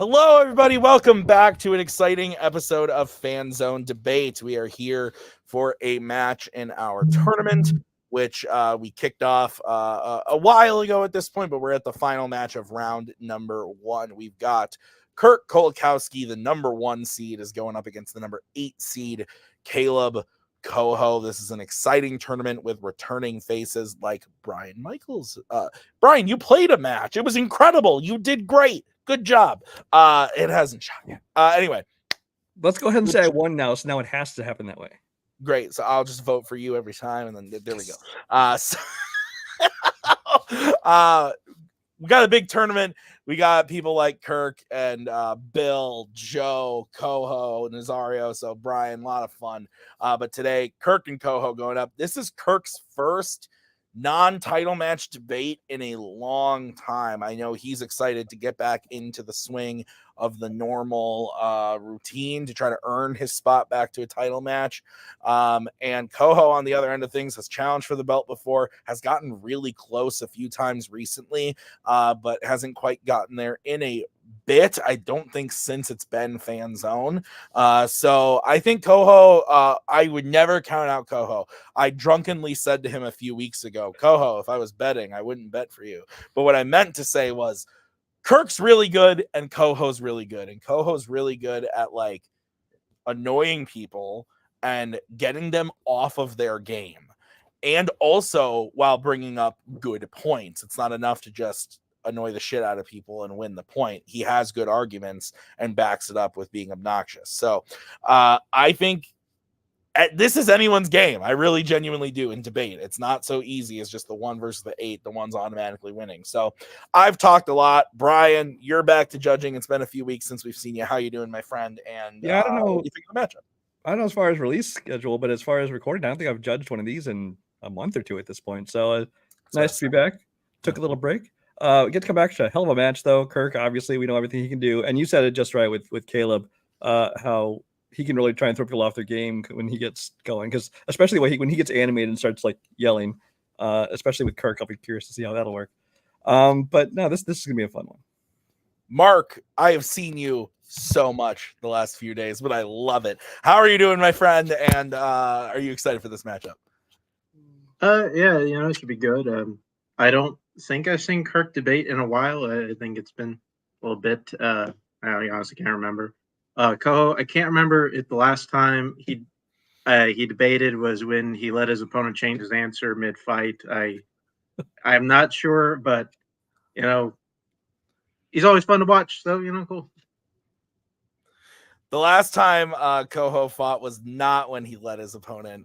Hello, everybody. Welcome back to an exciting episode of Fanzone Debate. We are here for a match in our tournament, which we kicked off a while ago at this point, but we're at the final match of round number 1. We've got Kirk Kowalkowski, the number 1 seed, is going up against the number 8 seed, Kaleb. Koho. This is an exciting tournament with returning faces like Brian Michaels. Brian, you played a match. It was incredible. You did great. Good job. It hasn't shot yet. Anyway, let's go ahead and say I won now, so now it has to happen that way. Great. So I'll just vote for you every time, and then there we go. We got a big tournament. We got people like Kirk and Bill, Joe, Koho, Nazario. So Brian, a lot of fun. But today, Kirk and Koho going up. This is Kirk's first non-title match debate in a long time. I know he's excited to get back into the swing of the normal routine to try to earn his spot back to a title match. And Koho, on the other end of things, has challenged for the belt before, has gotten really close a few times recently, but hasn't quite gotten there in a bit. I don't think since it's been Fanzone. So I think Koho, I would never count out Koho. I drunkenly said to him a few weeks ago, Koho, if I was betting, I wouldn't bet for you. But what I meant to say was, Kirk's really good and Koho's really good. And Koho's really good at like annoying people and getting them off of their game. And also while bringing up good points. It's not enough to just annoy the shit out of people and win the point. He has good arguments and backs it up with being obnoxious. So I think this is anyone's game. I really genuinely do in debate. It's not so easy as just the 1 versus the 8. The 1's automatically winning. So I've talked a lot. Brian, you're back to judging. It's been a few weeks since we've seen you. How you doing, my friend? And yeah, I don't know. What do you think of the matchup? I don't know as far as release schedule, but as far as recording, I don't think I've judged one of these in a month or 2 at this point. So nice to be back. Took a little break. Get to come back to a hell of a match, though. Kirk, obviously, we know everything he can do. And you said it just right with Kaleb, how he can really try and throw people off their game when he gets going. Because especially when he gets animated and starts like yelling, especially with Kirk, I'll be curious to see how that'll work. But no, this is going to be a fun one. Mark, I have seen you so much the last few days, but I love it. How are you doing, my friend? And are you excited for this matchup? Yeah, it should be good. I don't think I've seen Kirk debate in a while. I think it's been a little bit. I honestly can't remember. Koho, I can't remember if the last time he debated was when he let his opponent change his answer mid-fight. I'm not sure, but he's always fun to watch. So cool. The last time Koho fought was not when he let his opponent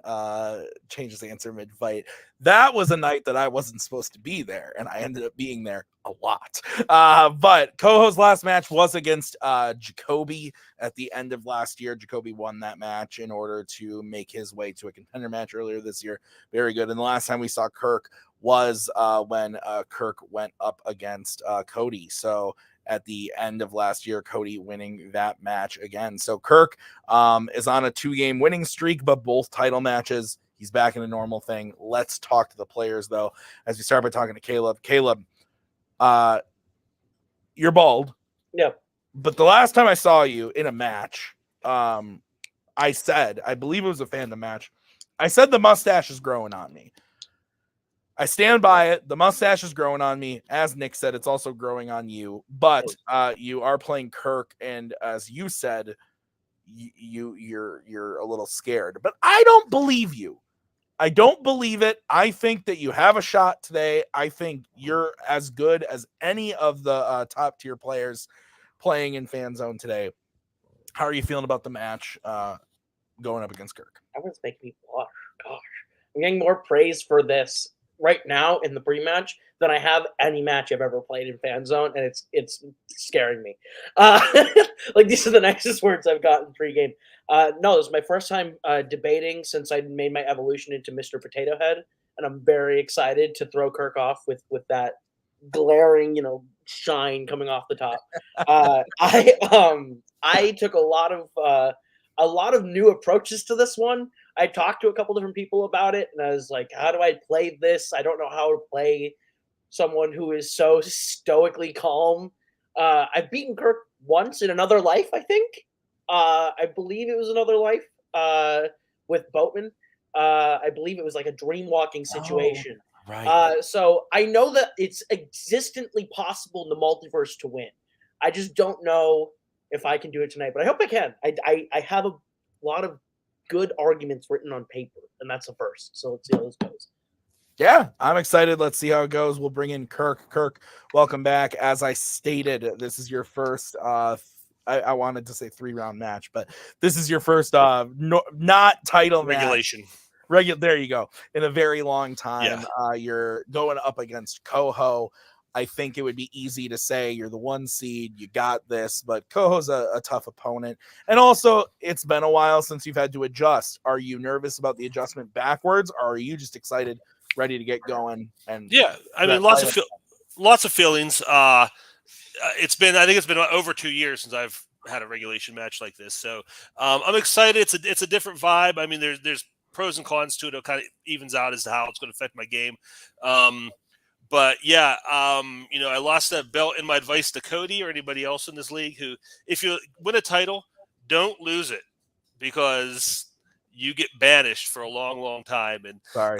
change his answer mid-fight. That was a night that I wasn't supposed to be there, and I ended up being there a lot. But Koho's last match was against Jacoby at the end of last year. Jacoby won that match in order to make his way to a contender match earlier this year. Very good. And the last time we saw Kirk was when Kirk went up against Cody. So at the end of last year, Cody winning that match again. So Kirk is on a 2-game winning streak, but both title matches. He's back in a normal thing. Let's talk to the players, though, as we start by talking to Kaleb. Kaleb, you're bald. Yep. But the last time I saw you in a match, I believe it was a Fandom match, I said the mustache is growing on me. I stand by it. The mustache is growing on me. As Nick said, it's also growing on you. But you are playing Kirk, and as you said, you're a little scared. But I don't believe you. I don't believe it. I think that you have a shot today. I think you're as good as any of the top tier players playing in Fanzone today. How are you feeling about the match going up against Kirk? Everyone's making me blush. Gosh, I'm getting more praise for this right now in the pre-match than I have any match I've ever played in Fanzone, and it's scaring me. Like, these are the nicest words I've gotten pre-game. No, this is my first time debating since I made my evolution into Mr. Potato Head, and I'm very excited to throw Kirk off with that glaring, shine coming off the top. I took a lot of new approaches to this one. I talked to a couple different people about it, and I was like, how do I play this? I don't know how to play someone who is so stoically calm. I've beaten Kirk once in another life, I think. I believe it was another life with Boatman. I believe it was like a dream walking situation. Right. So I know that it's existently possible in the multiverse to win. I just don't know if I can do it tonight, but I hope I can. I have a lot of good arguments written on paper, and that's a first. So let's see how this goes. Yeah, I'm excited. Let's see how it goes. We'll bring in Kirk. Kirk, welcome back. As I stated, this is your first I wanted to say 3-round match, but this is your first not title regulation. There you go. In a very long time. You're going up against Koho. I think it would be easy to say you're the 1 seed, you got this, but Koho's a tough opponent. And also, it's been a while since you've had to adjust. Are you nervous about the adjustment backwards, or are you just excited, ready to get going? And yeah, I mean, lots of feelings. I think it's been over 2 years since I've had a regulation match like this, so I'm excited. It's a different vibe. I mean, there's pros and cons to it. It kind of evens out as to how it's going to affect my game. But yeah, I lost that belt. And my advice to Cody or anybody else in this league who, if you win a title, don't lose it, because you get banished for a long, long time. And sorry,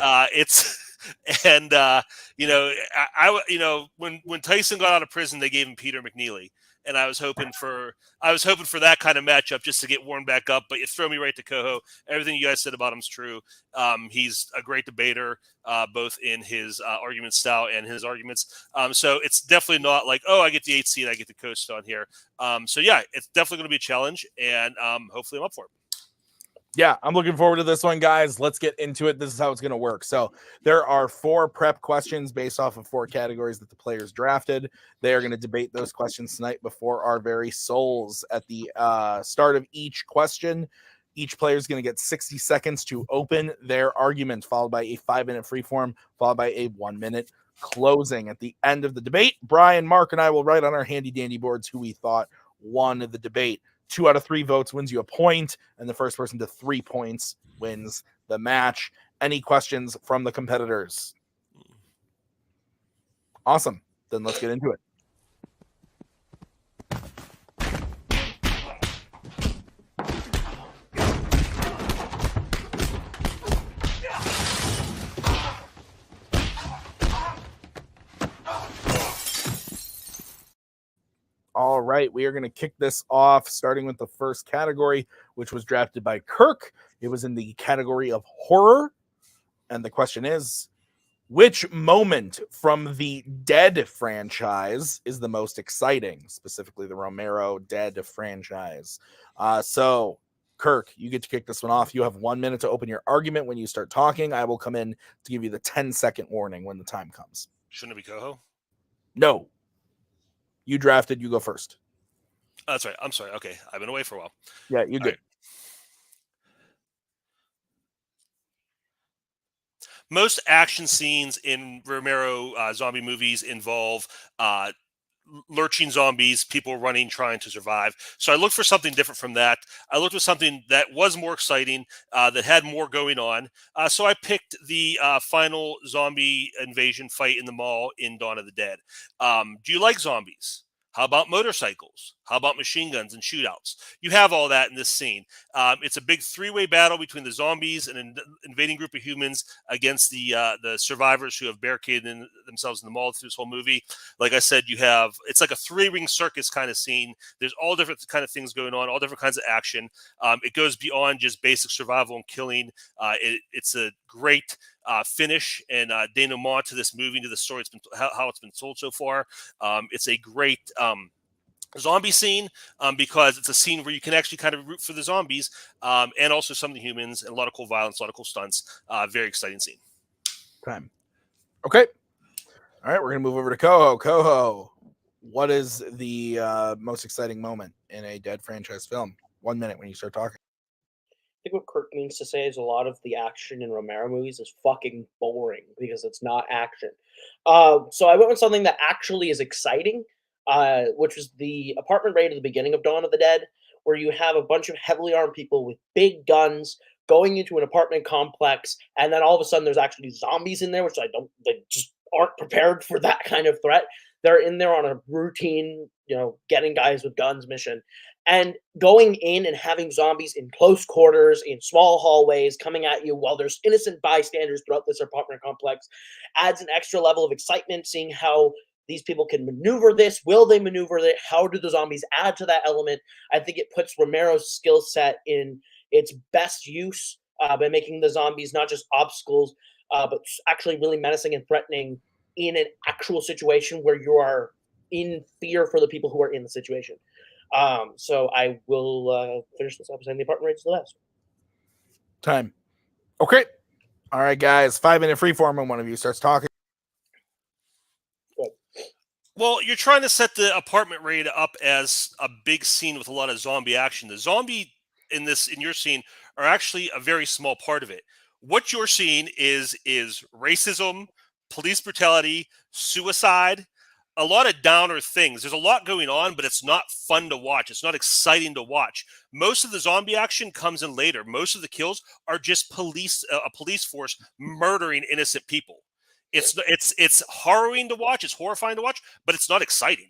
when Tyson got out of prison, they gave him Peter McNeely. And I was hoping for that kind of matchup just to get warmed back up. But you throw me right to Koho. Everything you guys said about him's true. He's a great debater, both in his argument style and his arguments. So it's definitely not like, oh, I get the 8 seed, I get the coast on here. So yeah, it's definitely going to be a challenge, and hopefully I'm up for it. Yeah, I'm looking forward to this one, guys. Let's get into it. This is how it's going to work. So there are 4 prep questions based off of 4 categories that the players drafted. They are going to debate those questions tonight before our very souls. At the start of each question, each player is going to get 60 seconds to open their argument, followed by a 5-minute freeform, followed by a 1-minute closing. At the end of the debate, Brian, Mark, and I will write on our handy-dandy boards who we thought won the debate. 2 out of 3 votes wins you a point, and the first person to 3 points wins the match. Any questions from the competitors? Awesome. Then let's get into it. All right, we are going to kick this off, starting with the first category, which was drafted by Kirk. It was in the category of horror. And the question is, which moment from the Dead franchise is the most exciting? Specifically, the Romero Dead franchise. So, Kirk, you get to kick this one off. You have 1 minute to open your argument. When you start talking, I will come in to give you the 10-second warning when the time comes. Shouldn't it be Koho? No. You drafted, you go first. Oh, that's right. I'm sorry. Okay. I've been away for a while. Yeah, you're good. Right. Most action scenes in Romero zombie movies involve lurching zombies, people running, trying to survive. So I looked for something different from that. I looked for something that was more exciting, that had more going on. So I picked the final zombie invasion fight in the mall in Dawn of the Dead. Do you like zombies? How about motorcycles? How about machine guns and shootouts? You have all that in this scene. It's a big 3-way battle between the zombies and an invading group of humans against the survivors who have barricaded themselves in the mall through this whole movie. Like I said, it's like a 3-ring circus kind of scene. There's all different kind of things going on, all different kinds of action. It goes beyond just basic survival and killing. It's a great finish and denouement to this movie, to the story. It's been how it's been told so far. It's a great zombie scene because it's a scene where you can actually kind of root for the zombies and also some of the humans, and a lot of cool violence, a lot of cool stunts. Very exciting scene. Time. Okay. All right, we're gonna move over to Koho. Koho, what is the most exciting moment in a Dead franchise film? 1 minute when you start talking. I think what Kirk means to say is a lot of the action in Romero movies is fucking boring because it's not action. So I went with something that actually is exciting, which was the apartment raid at the beginning of Dawn of the Dead, where you have a bunch of heavily armed people with big guns going into an apartment complex, and then all of a sudden there's actually zombies in there, which they just aren't prepared for that kind of threat. They're in there on a routine, getting guys with guns mission. And going in and having zombies in close quarters, in small hallways, coming at you while there's innocent bystanders throughout this apartment complex adds an extra level of excitement, seeing how these people can maneuver this. Will they maneuver it? How do the zombies add to that element? I think it puts Romero's skill set in its best use by making the zombies not just obstacles, but actually really menacing and threatening in an actual situation where you are in fear for the people who are in the situation. So I will finish this up saying the apartment rate's the best. Time. Okay. All right, guys. 5-minute freeform when one of you starts talking. Good. Well, you're trying to set the apartment raid up as a big scene with a lot of zombie action. The zombie in your scene are actually a very small part of it. What you're seeing is racism, police brutality, suicide, a lot of downer things. There's a lot going on, but it's not fun to watch. It's not exciting to watch. Most of the zombie action comes in later. Most of the kills are just a police force murdering innocent people. It's harrowing to watch. It's horrifying to watch, but it's not exciting.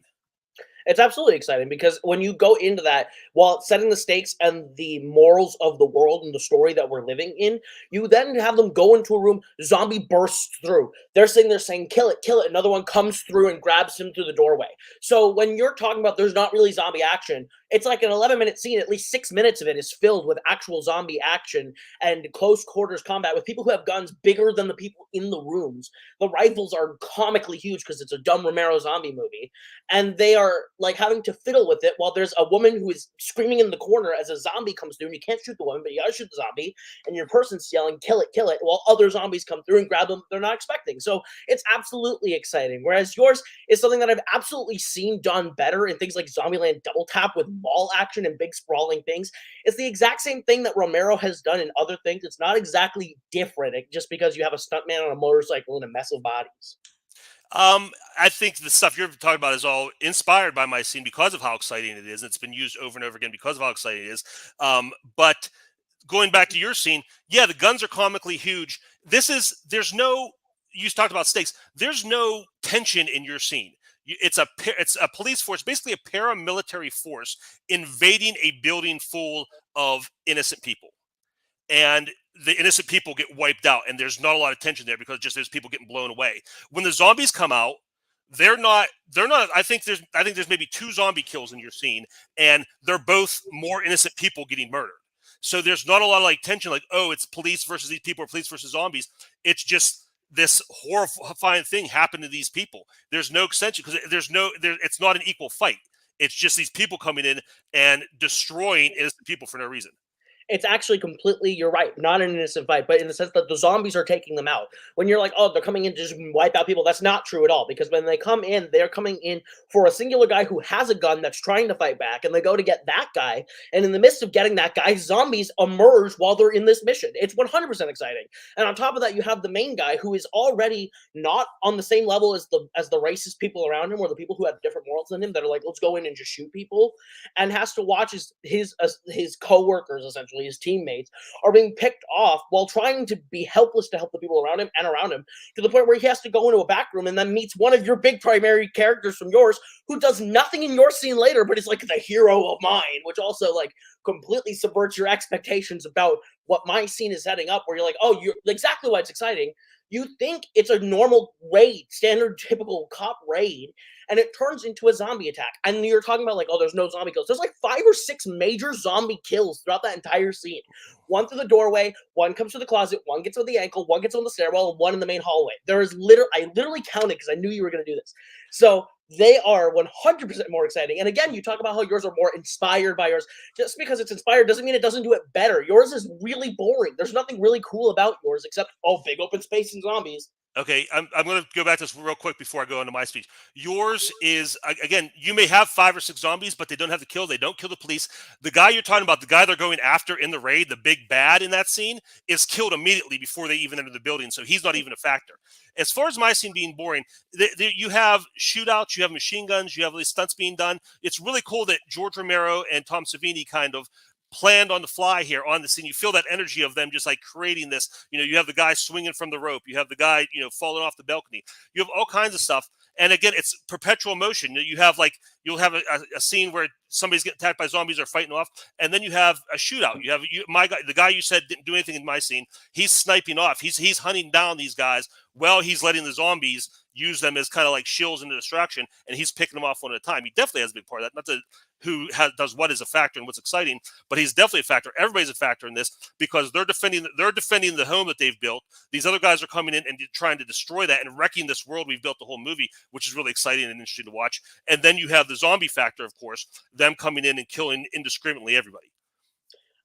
It's absolutely exciting because when you go into that, while setting the stakes and the morals of the world and the story that we're living in, you then have them go into a room, zombie bursts through. They're sitting there saying, kill it, kill it. Another one comes through and grabs him through the doorway. So when you're talking about there's not really zombie action, it's like an 11-minute scene. At least 6 minutes of it is filled with actual zombie action and close quarters combat with people who have guns bigger than the people in the rooms. The rifles are comically huge because it's a dumb Romero zombie movie. And they are like having to fiddle with it while there's a woman who is screaming in the corner as a zombie comes through, and you can't shoot the woman, but you gotta shoot the zombie, and your person's yelling, kill it, while other zombies come through and grab them they're not expecting. So it's absolutely exciting. Whereas yours is something that I've absolutely seen done better in things like Zombieland Double Tap with mall action and big sprawling things. It's the exact same thing that Romero has done in other things. It's not exactly different just because you have a stuntman on a motorcycle and a mess of bodies. I think the stuff you're talking about is all inspired by my scene because of how exciting it is. It's been used over and over again because of how exciting it is. But going back to your scene, yeah, the guns are comically huge. You talked about stakes. There's no tension in your scene. It's a police force, basically a paramilitary force invading a building full of innocent people. And the innocent people get wiped out, and there's not a lot of tension there because just there's people getting blown away. When the zombies come out, they're not. I think there's maybe 2 zombie kills in your scene, and they're both more innocent people getting murdered. So there's not a lot of like tension, like, oh, it's police versus these people or police versus zombies. It's just this horrifying thing happened to these people. There's no extension because it's not an equal fight. It's just these people coming in and destroying innocent people for no reason. It's actually completely, you're right, not an innocent fight, but in the sense that the zombies are taking them out. When you're like, oh, they're coming in to just wipe out people, that's not true at all. Because when they come in, they're coming in for a singular guy who has a gun that's trying to fight back, and they go to get that guy. And in the midst of getting that guy, zombies emerge while they're in this mission. It's 100% exciting. And on top of that, you have the main guy who is already not on the same level as the racist people around him, or the people who have different morals than him that are like, let's go in and just shoot people, and has to watch his co-workers, essentially his teammates, are being picked off while trying to be helpless to help the people around him, to the point where he has to go into a back room and then meets one of your big primary characters from yours who does nothing in your scene later, but is like the hero of mine, which also like completely subverts your expectations about what my scene is setting up, where you're like, oh, you're exactly why it's exciting. You think it's a normal raid, standard typical cop raid, and it turns into a zombie attack. And you're talking about like, oh, there's no zombie kills. There's like 5 or 6 major zombie kills throughout that entire scene. One through the doorway, one comes through the closet, one gets on the ankle, one gets on the stairwell, and one in the main hallway. I literally counted because I knew you were going to do this. So they are 100% more exciting. And again, you talk about how yours are more inspired by yours. Just because it's inspired doesn't mean it doesn't do it better. Yours is really boring. There's nothing really cool about yours except, oh, big open space and zombies. Okay, I'm going to go back to this real quick before I go into my speech. Yours is, again, you may have 5 or 6 zombies, but they don't have to kill. They don't kill the police. The guy you're talking about, the guy they're going after in the raid, the big bad in that scene, is killed immediately before they even enter the building, so he's not even a factor. As far as my scene being boring, you have shootouts, you have machine guns, you have these stunts being done. It's really cool that George Romero and Tom Savini kind of planned on the fly here on the scene. You feel that energy of them just like creating this. You have the guy swinging from the rope. You have the guy, falling off the balcony. You have all kinds of stuff. And again, it's perpetual motion. You have you'll have a scene where somebody's getting attacked by zombies or fighting off, and then you have a shootout. You have the guy you said didn't do anything in my scene. He's sniping off. He's hunting down these guys while he's letting the zombies use them as kind of like shields and distraction, and he's picking them off one at a time. He definitely has a big part of that. Not that does what is a factor and what's exciting, but he's definitely a factor. Everybody's a factor in this because they're defending the home that they've built. These other guys are coming in and trying to destroy that and wrecking this world we've built the whole movie, which is really exciting and interesting to watch. And then you have the zombie factor, of course, them coming in and killing indiscriminately everybody.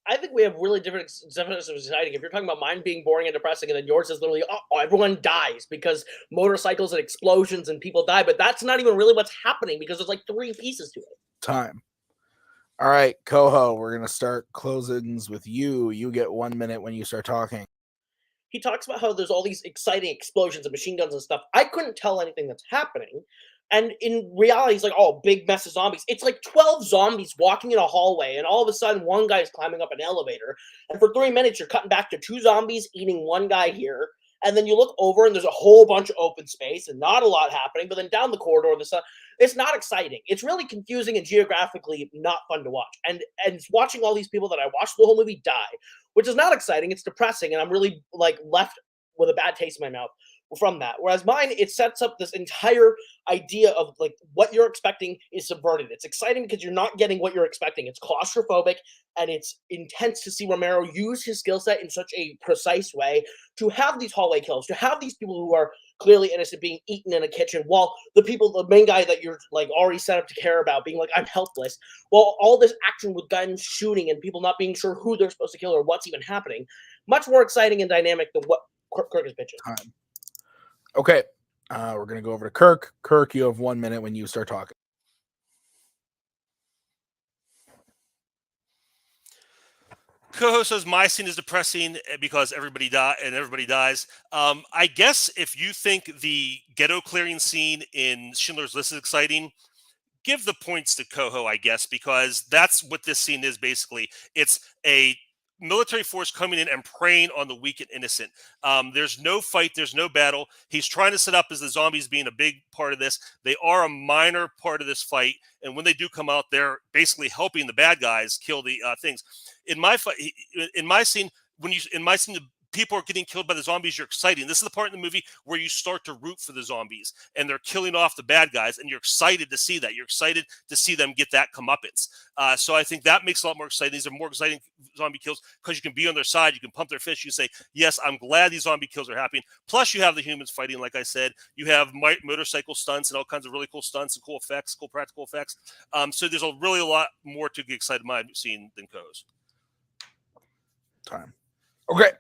I think we have really different definitions of exciting. If you're talking about mine being boring and depressing, and then yours is literally, oh, everyone dies because motorcycles and explosions and people die, but that's not even really what's happening because there's like 3 pieces to it. Time. All right, Koho, we're going to start closings with you. You get 1 minute when you start talking. He talks about how there's all these exciting explosions and machine guns and stuff. I couldn't tell anything that's happening. And in reality, he's like, oh, big mess of zombies. It's like 12 zombies walking in a hallway, and all of a sudden, one guy is climbing up an elevator. And for 3 minutes, you're cutting back to 2 zombies eating one guy here. And then you look over, and there's a whole bunch of open space and not a lot happening. But then down the corridor, it's not exciting. It's really confusing and geographically not fun to watch. And watching all these people that I watched the whole movie die, which is not exciting. It's depressing, and I'm really left with a bad taste in my mouth from that. Whereas mine, it sets up this entire idea of what you're expecting is subverted. It's exciting because you're not getting what you're expecting. It's claustrophobic, and it's intense to see Romero use his skill set in such a precise way to have these hallway kills, to have these people who are clearly innocent being eaten in a kitchen, while the main guy that you're already set up to care about being I'm helpless, while all this action with guns shooting and people not being sure who they're supposed to kill or what's even happening. Much more exciting and dynamic than what Kirk is pitching. Okay, we're going to go over to Kirk. Kirk, you have 1 minute when you start talking. Koho says my scene is depressing because everybody dies. I guess if you think the ghetto clearing scene in Schindler's List is exciting, give the points to Koho, I guess, because that's what this scene is basically. It's a military force coming in and preying on the weak and innocent. There's no fight. There's no battle. He's trying to set up as the zombies being a big part of this. They are a minor part of this fight. And when they do come out, they're basically helping the bad guys kill the things. In my scene, people are getting killed by the zombies, you're exciting. This is the part in the movie where you start to root for the zombies and they're killing off the bad guys, and you're excited to see that. You're excited to see them get that comeuppance. So I think that makes it a lot more exciting. These are more exciting zombie kills because you can be on their side. You can pump their fist. You say, yes, I'm glad these zombie kills are happening. Plus, you have the humans fighting, like I said. You have motorcycle stunts and all kinds of really cool stunts and cool effects, cool practical effects. So there's a lot more to get excited by seeing than Koho's. Time. Okay.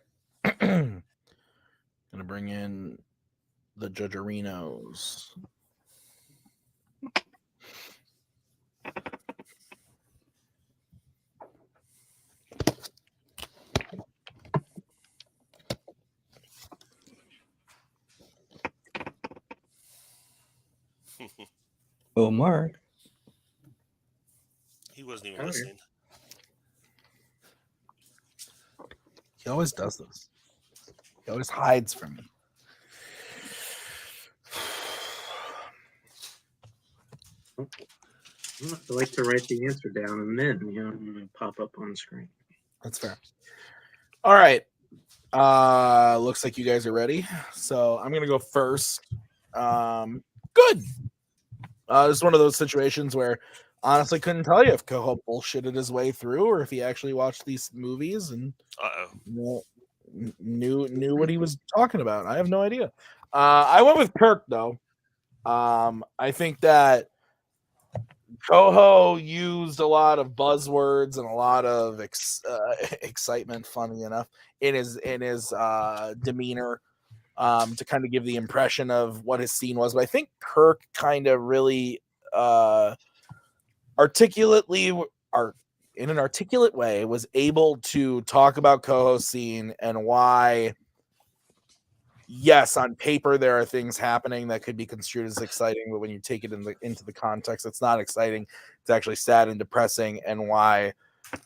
Gonna bring in the Judgerinos. Oh, Mark. He wasn't even listening. He always does this. He always hides from me. I like to write the answer down and then pop up on screen. That's fair. All right. Looks like you guys are ready. So I'm gonna go first. Good. This is one of those situations where honestly couldn't tell you if Koho bullshitted his way through or if he actually watched these movies and knew what he was talking about. I have no idea. I went with Kirk though. I think that Koho used a lot of buzzwords and a lot of excitement, funny enough, in his demeanor to kind of give the impression of what his scene was. But I think Kirk kind of really in an articulate way was able to talk about Koho's scene and why, yes, on paper there are things happening that could be construed as exciting, but when you take it into the context, it's not exciting. It's actually sad and depressing, and why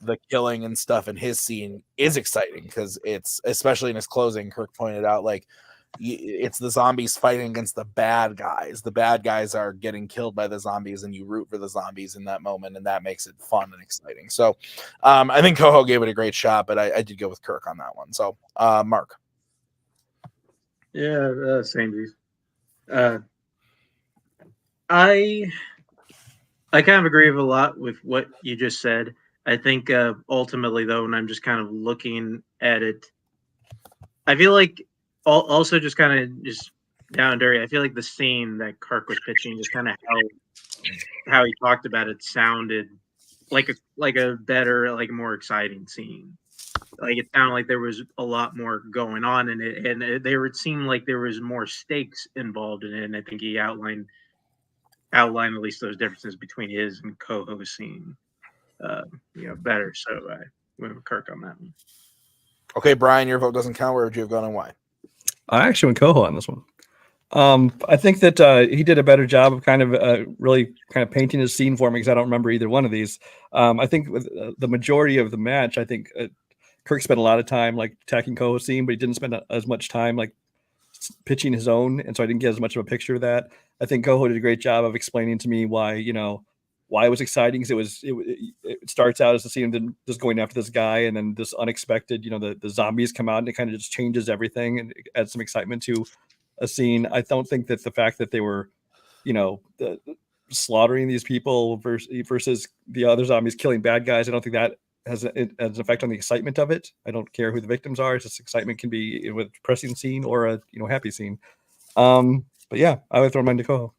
the killing and stuff in his scene is exciting because it's, especially in his closing, Kirk pointed out, like, it's the zombies fighting against the bad guys. The bad guys are getting killed by the zombies, and you root for the zombies in that moment, and that makes it fun and exciting. So I think Koho gave it a great shot, but I did go with Kirk on that one. So Mark. Yeah, same. I kind of agree with a lot with what you just said. I think ultimately, though, when I'm just kind of looking at it, I feel like also just kind of just down and dirty. I feel like the scene that Kirk was pitching, just kind of how he talked about it, sounded like a better, like a more exciting scene. Like it sounded like there was a lot more going on in it, and it seemed like there was more stakes involved in it. And I think he outlined at least those differences between his and Koho's scene, better. So I went with Kirk on that one. Okay, Brian, your vote doesn't count. Where would you have gone and why? I actually went Koho on this one. I think that he did a better job of kind of really kind of painting his scene for me, because I don't remember either one of these. I think with the majority of the match, I think Kirk spent a lot of time like attacking Koho's scene, but he didn't spend as much time like pitching his own, and so I didn't get as much of a picture of that. I think Koho did a great job of explaining to me why it was exciting, because it starts out as a scene of just going after this guy, and then this unexpected, the zombies come out, and it kind of just changes everything and adds some excitement to a scene. I don't think that the fact that they were, slaughtering these people versus the other zombies killing bad guys, I don't think that has an effect on the excitement of it. I don't care who the victims are. It's just excitement can be with a depressing scene or a happy scene. But yeah, I would throw mine to Koho.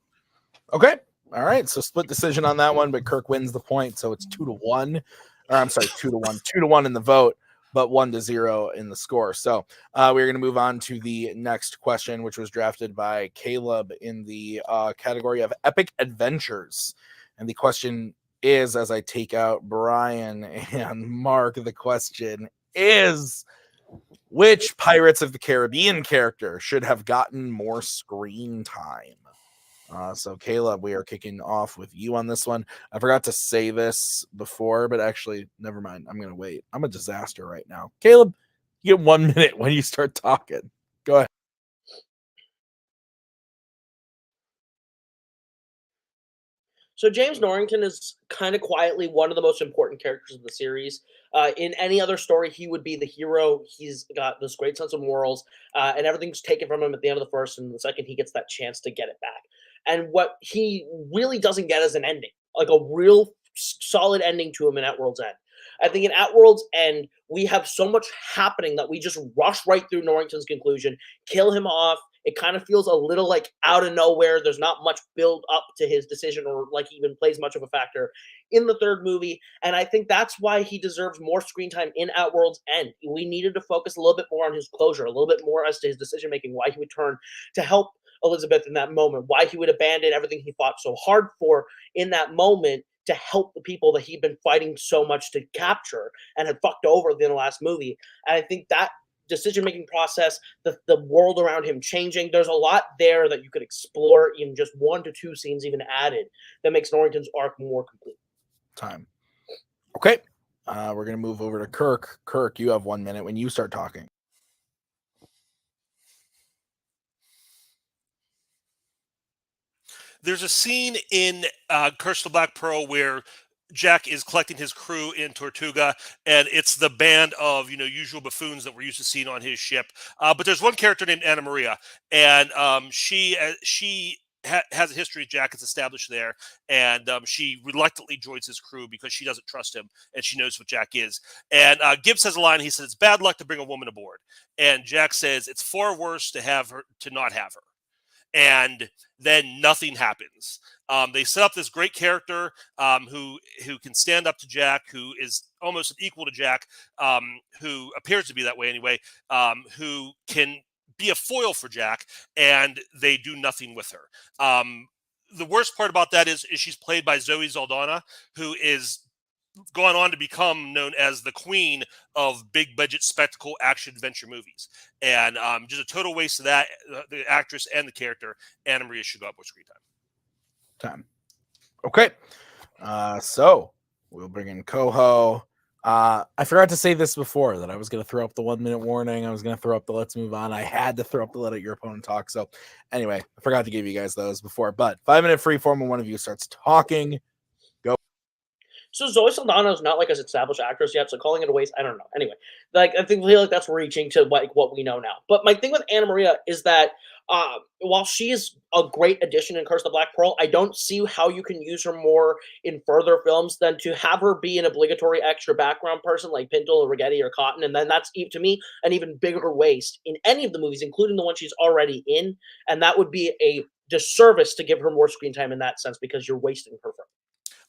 Okay. All right. So split decision on that one, but Kirk wins the point. So it's 2-1. Or I'm sorry, 2-1. 2-1 in the vote, but 1-0 in the score. So we're going to move on to the next question, which was drafted by Kaleb in the category of epic adventures. And the question is, as I take out Brian and Mark, the question is, which Pirates of the Caribbean character should have gotten more screen time? So Kaleb, we are kicking off with you on this one. I forgot to say this before, but actually, never mind. I'm going to wait. I'm a disaster right now. Kaleb, you get 1 minute when you start talking. Go ahead. So James Norrington is kind of quietly one of the most important characters of the series. In any other story, he would be the hero. He's got this great sense of morals, and everything's taken from him at the end of the first, and the second he gets that chance to get it back. And what he really doesn't get is an ending, like a real solid ending to him in At World's End. I think in At World's End, we have so much happening that we just rush right through Norrington's conclusion, kill him off. It kind of feels a little like out of nowhere. There's not much build up to his decision, or like he even plays much of a factor in the third movie. And I think that's why he deserves more screen time in At World's End. We needed to focus a little bit more on his closure, a little bit more as to his decision making, why he would turn to help Elizabeth in that moment, why he would abandon everything he fought so hard for in that moment to help the people that he'd been fighting so much to capture and had fucked over in the last movie. And I think that decision-making process, the world around him changing, there's a lot there that you could explore in just 1 to 2 scenes even added that makes Norrington's arc more complete. Time. Okay. We're going to move over to Kirk. Kirk, you have 1 minute when you start talking. There's a scene in Curse the Black Pearl where Jack is collecting his crew in Tortuga, and it's the band of usual buffoons that we're used to seeing on his ship. But there's one character named Anna Maria, and she has a history of Jack. It's established there, and she reluctantly joins his crew because she doesn't trust him, and she knows what Jack is. And Gibbs has a line. He says, "It's bad luck to bring a woman aboard," and Jack says, "It's far worse to not have her." And then nothing happens. They set up this great character who can stand up to Jack, who is almost an equal to Jack, who appears to be that way anyway, who can be a foil for Jack, and they do nothing with her. The worst part about that is she's played by Zoe Saldana, who is gone on to become known as the queen of big budget spectacle action adventure movies, and just a total waste of that. The actress and the character, Anna Maria, should go up with screen time. Okay. So we'll bring in Koho. I forgot to say this before, that I was going to throw up the 1 minute warning. I was going to throw up the let's move on. I had to throw up the let your opponent talk. So anyway, I forgot to give you guys those before, but 5 minute free form when one of you starts talking. So Zoe Saldana is not like an established actress yet, so calling it a waste, I don't know. Anyway, like I feel like that's reaching to like what we know now. But my thing with Anna Maria is that while she is a great addition in Curse of the Black Pearl, I don't see how you can use her more in further films than to have her be an obligatory extra background person like Pinto or Rigetti or Cotton, and then that's to me an even bigger waste in any of the movies, including the one she's already in, and that would be a disservice to give her more screen time in that sense because you're wasting her.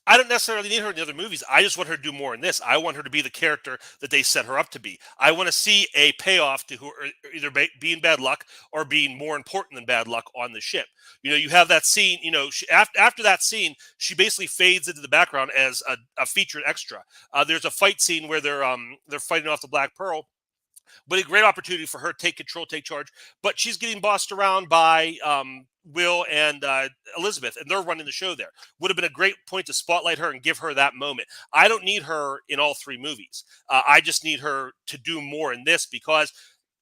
I don't necessarily need her in the other movies. I just want her to do more in this. I want her to be the character that they set her up to be. I want to see a payoff to her either being bad luck or being more important than bad luck on the ship. You know, you have that scene, you know, after that scene, she basically fades into the background as a featured extra. There's a fight scene where they're fighting off the Black Pearl. But a great opportunity for her to take control, take charge. But she's getting bossed around by Will and Elizabeth, and they're running the show there. Would have been a great point to spotlight her and give her that moment. I don't need her in all three movies. I just need her to do more in this because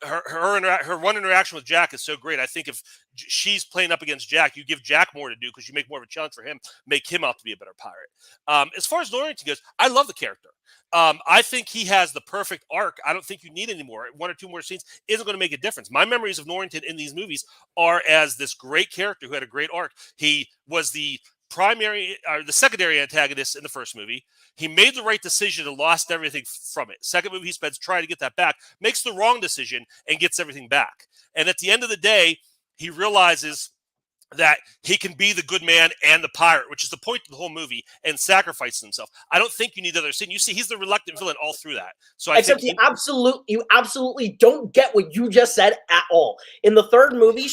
her one interaction with Jack is so great. I think if she's playing up against Jack, you give Jack more to do because you make more of a challenge for him, make him out to be a better pirate. As far as Norrington goes, I love the character. I think he has the perfect arc. I don't think you need any more. 1 or 2 more scenes isn't going to make a difference. My memories of Norrington in these movies are as this great character who had a great arc. He was the secondary antagonist in the first movie. He made the right decision and lost everything from it. Second movie, he spends trying to get that back, makes the wrong decision and gets everything back. And at the end of the day, he realizes that he can be the good man and the pirate, which is the point of the whole movie, and sacrifices himself. I don't think you need the other scene. You see, he's the reluctant villain all through that. So you absolutely don't get what you just said at all. In the third movie,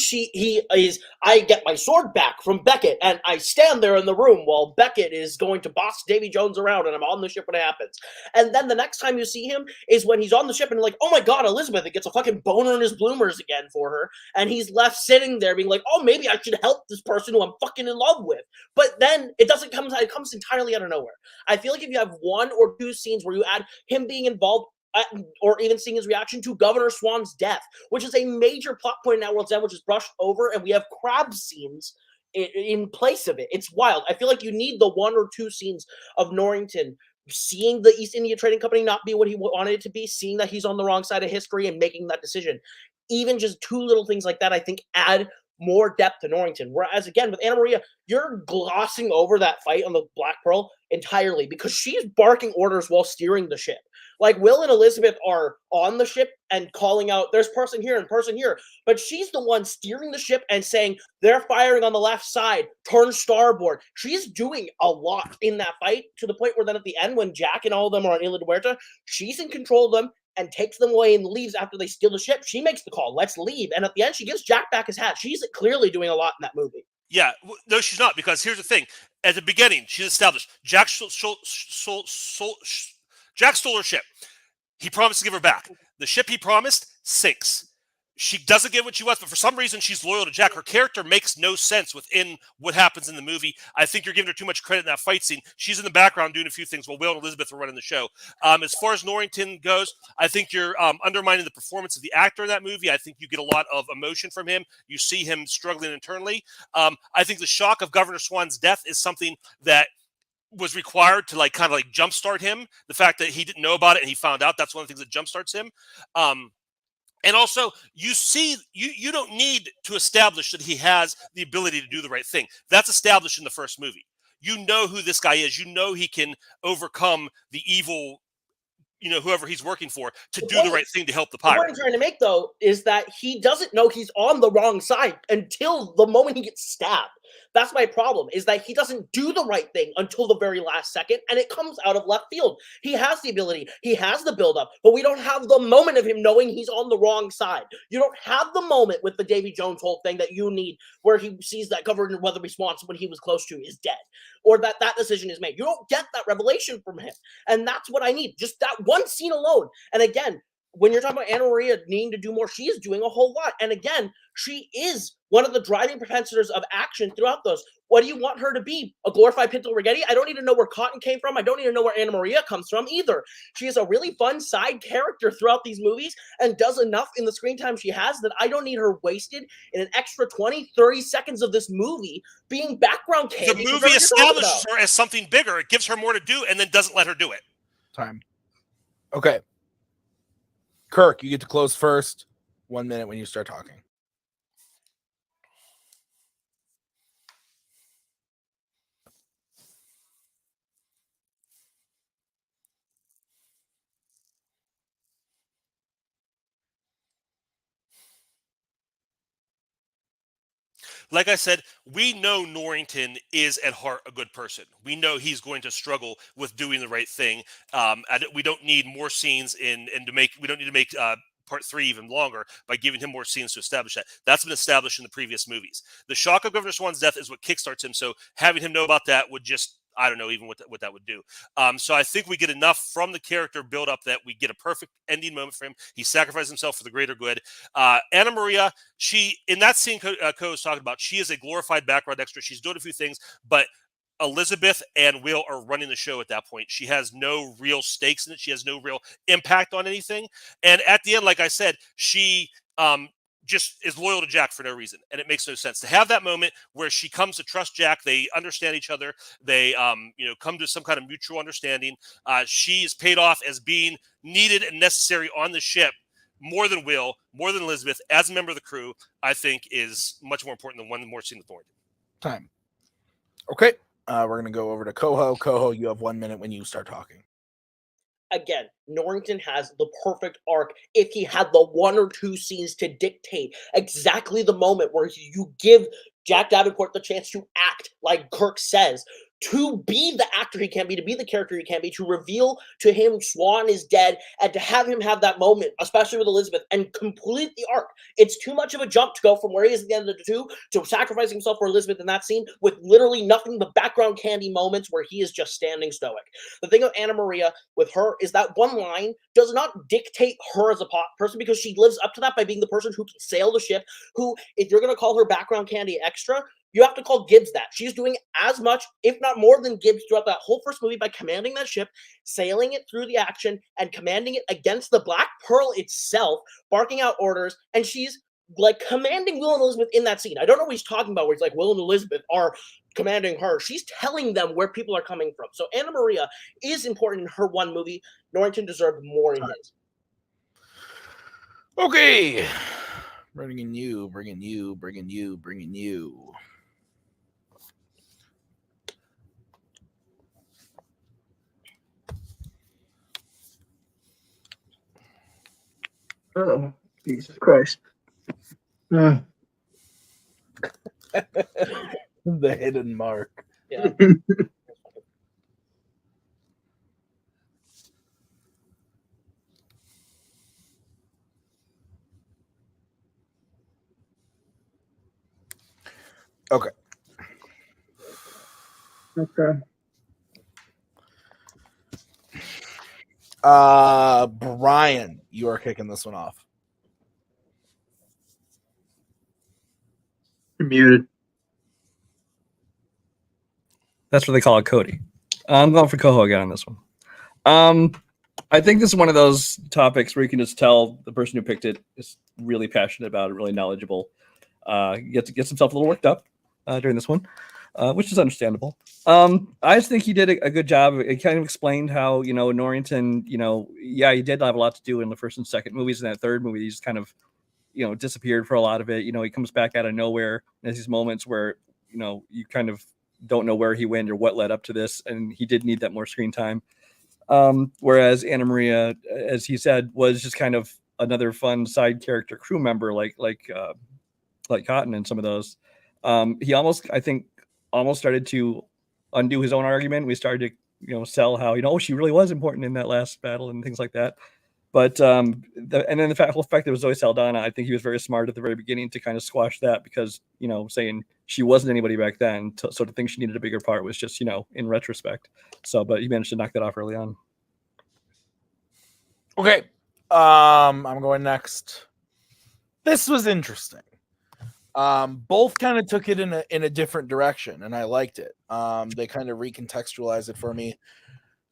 I get my sword back from Beckett, and I stand there in the room while Beckett is going to boss Davy Jones around, and I'm on the ship when it happens. And then the next time you see him is when he's on the ship, and like, oh my god, Elizabeth, it gets a fucking boner in his bloomers again for her, and he's left sitting there being like, oh, maybe I should help this person who I'm fucking in love with. But then it comes entirely out of nowhere. I feel like if you have 1 or 2 scenes where you add him being involved or even seeing his reaction to Governor Swan's death, which is a major plot point in That World's End, which is brushed over, and we have crab scenes in place of it. It's wild. I feel like you need the 1 or 2 scenes of Norrington seeing the East India Trading Company not be what he wanted it to be, seeing that he's on the wrong side of history and making that decision. Even just 2 little things like that, I think, add more depth to Norrington. Whereas, again, with Anna Maria, you're glossing over that fight on the Black Pearl entirely because she's barking orders while steering the ship. Like, Will and Elizabeth are on the ship and calling out, there's person here and person here. But she's the one steering the ship and saying, they're firing on the left side, turn starboard. She's doing a lot in that fight to the point where then at the end, when Jack and all of them are on Isla de Muerta, she's in control of them and takes them away and leaves after they steal the ship. She makes the call, let's leave. And at the end, she gives Jack back his hat. She's clearly doing a lot in that movie. Yeah, no, she's not, because here's the thing. At the beginning, she's established Jack stole her ship. He promised to give her back. The ship he promised sinks. She doesn't get what she wants, but for some reason, she's loyal to Jack. Her character makes no sense within what happens in the movie. I think you're giving her too much credit in that fight scene. She's in the background doing a few things while Will and Elizabeth are running the show. As far as Norrington goes, I think you're undermining the performance of the actor in that movie. I think you get a lot of emotion from him. You see him struggling internally. I think the shock of Governor Swan's death is something that was required to kind of jumpstart him. The fact that he didn't know about it and he found out, that's one of the things that jumpstarts him. And also, you see, you don't need to establish that he has the ability to do the right thing. That's established in the first movie. You know who this guy is. You know he can overcome the evil, whoever he's working for, to do the right thing to help the pirate. The point I'm trying to make, though, is that he doesn't know he's on the wrong side until the moment he gets stabbed. That's my problem, is that he doesn't do the right thing until the very last second, and it comes out of left field. He has the ability, he has the buildup, but we don't have the moment of him knowing he's on the wrong side. You don't have the moment with the Davy Jones whole thing that you need, where he sees that Governor Weatherby Swanson, when he was close to, is dead, or that decision is made. You don't get that revelation from him, and that's what I need. Just that one scene alone. And again, when you're talking about Anna Maria needing to do more, she is doing a whole lot. And again, she is one of the driving propensors of action throughout those. What do you want her to be? A glorified Pinto Rigetti? I don't need to know where Cotton came from. I don't need to know where Anna Maria comes from either. She is a really fun side character throughout these movies and does enough in the screen time she has that I don't need her wasted in an extra 20, 30 seconds of this movie being background candy. The movie establishes her as something bigger. It gives her more to do and then doesn't let her do it. Time. Okay. Kirk, you get to close first. 1 minute when you start talking. Like I said, we know Norrington is at heart a good person. We know he's going to struggle with doing the right thing. We don't need more scenes we don't need to make part 3 even longer by giving him more scenes to establish that. That's been established in the previous movies. The shock of Governor Swan's death is what kickstarts him. So having him know about that would just, I don't know even what that would do. So I think we get enough from the character build up that we get a perfect ending moment for him. He sacrificed himself for the greater good. Anna Maria, she, in that scene Koho was talking about, she is a glorified background extra. She's doing a few things, but Elizabeth and Will are running the show at that point. She has no real stakes in it. She has no real impact on anything. And at the end, like I said, she just is loyal to Jack for no reason. And it makes no sense to have that moment where she comes to trust Jack. They understand each other. They, come to some kind of mutual understanding. She's paid off as being needed and necessary on the ship more than Will, more than Elizabeth, as a member of the crew, I think is much more important than one more scene with Norrington. Time. Okay. We're going to go over to Koho. Koho, you have 1 minute when you start talking. Again, Norrington has the perfect arc if he had the 1 or 2 scenes to dictate exactly the moment where you give Jack Davenport the chance to act like Kirk says, to be the actor he can be, to be the character he can be, to reveal to him Swan is dead, and to have him have that moment, especially with Elizabeth, and complete the arc. It's too much of a jump to go from where he is at the end of the 2 to sacrificing himself for Elizabeth in that scene with literally nothing but background candy moments where he is just standing stoic. The thing with Anna Maria, with her, is that one line does not dictate her as a person, because she lives up to that by being the person who can sail the ship, who, if you're going to call her background candy extra, you have to call Gibbs that. She's doing as much, if not more than Gibbs throughout that whole first movie by commanding that ship, sailing it through the action, and commanding it against the Black Pearl itself, barking out orders, and she's like commanding Will and Elizabeth in that scene. I don't know what he's talking about where he's like, Will and Elizabeth are commanding her. She's telling them where people are coming from. So Anna Maria is important in her one movie. Norrington deserved more in his. Okay. Bringing you. Oh, Jesus Christ. The hidden mark. Yeah. Okay. Okay. Brian, you are kicking this one off. You're muted. That's what they call it, Cody. I'm going for Koho again on this one. I think this is one of those topics where you can just tell the person who picked it is really passionate about it, really knowledgeable. Gets himself a little worked up during this one, which is understandable. I just think he did a good job. It kind of explained how, Norrington, he did have a lot to do in the first and second movies. In that third movie, he just kind of, disappeared for a lot of it. He comes back out of nowhere. There's these moments where, you kind of don't know where he went or what led up to this. And he did need that more screen time. Whereas Anna Maria, as he said, was just kind of another fun side character crew member, like Cotton and some of those. He almost started to undo his own argument. We started to, sell how, she really was important in that last battle and things like that. But and then the whole fact that it was Zoe Saldana, I think he was very smart at the very beginning to kind of squash that, because, saying she wasn't anybody back then. So to think she needed a bigger part was just, in retrospect. So, but he managed to knock that off early on. Okay. I'm going next. This was interesting. Both kind of took it in a different direction, and I liked it. They kind of recontextualized it for me.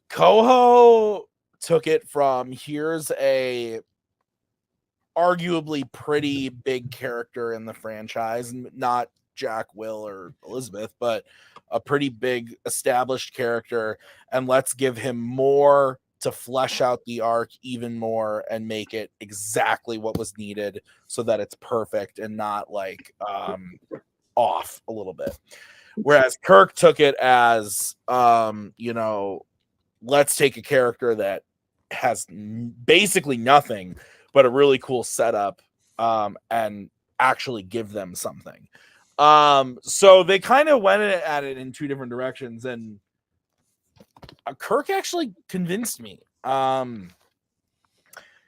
Koho took it from here's a arguably pretty big character in the franchise, not Jack, Will, or Elizabeth, but a pretty big established character, and let's give him more to flesh out the arc even more and make it exactly what was needed so that it's perfect and not like off a little bit. Whereas Kirk took it as let's take a character that has basically nothing but a really cool setup and actually give them something. So they kind of went at it in two different directions, and Kirk actually convinced me.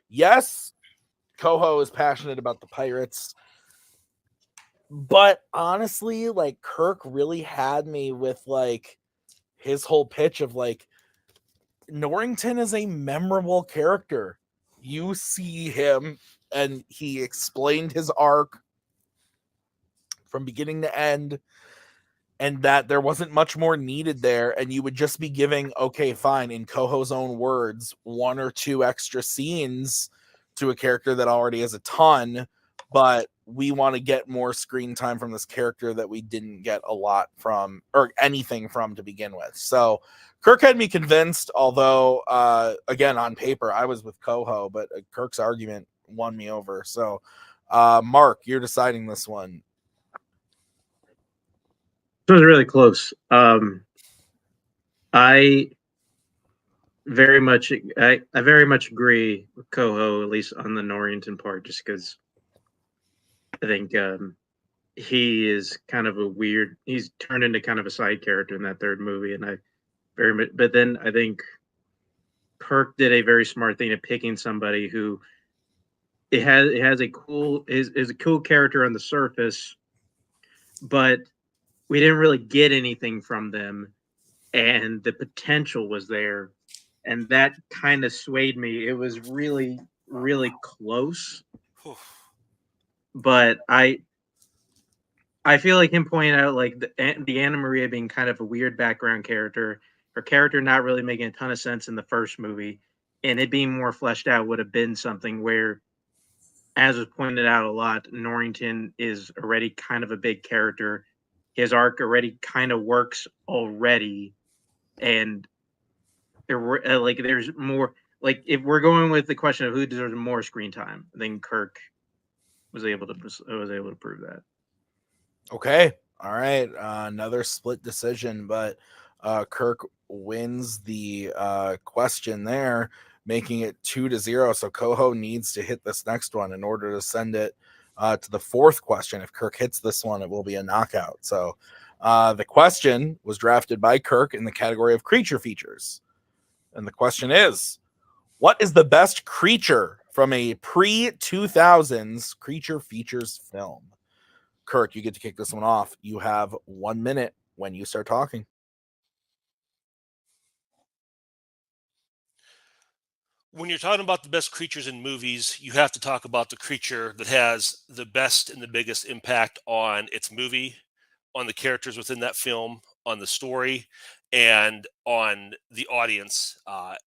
Yes, Koho is passionate about the pirates, but honestly, like Kirk really had me with like his whole pitch of like Norrington is a memorable character. You see him, and he explained his arc from beginning to end, and that there wasn't much more needed there, and you would just be giving, okay, fine, in Koho's own words, 1 or 2 extra scenes to a character that already has a ton, but we want to get more screen time from this character that we didn't get a lot from, or anything from to begin with. So Kirk had me convinced, although, again, on paper, I was with Koho, but Kirk's argument won me over. So, Mark, you're deciding this one. It was really close. I very much agree with Koho, at least on the Norrington part, just because I think he is kind of he's turned into kind of a side character in that third movie, and but then I think Kirk did a very smart thing of picking somebody who is a cool character on the surface, but we didn't really get anything from them, and the potential was there, and that kind of swayed me. It was really, really close, but I feel like him pointing out like the Anna Maria being kind of a weird background character, her character not really making a ton of sense in the first movie, and it being more fleshed out would have been something where, as was pointed out a lot, Norrington is already kind of a big character. His arc already kind of works already, and there's more. Like if we're going with the question of who deserves more screen time, then Kirk was able to prove that. Okay. All right. Another split decision, but Kirk wins the question there, making it 2-0. So Koho needs to hit this next one in order to send it to the fourth question. If Kirk hits this one, it will be a knockout. So the question was drafted by Kirk in the category of creature features. And the question is, what is the best creature from a pre-2000s creature features film? Kirk, you get to kick this one off. You have 1 minute when you start talking. When you're talking about the best creatures in movies, you have to talk about the creature that has the best and the biggest impact on its movie, on the characters within that film, on the story, and on the audience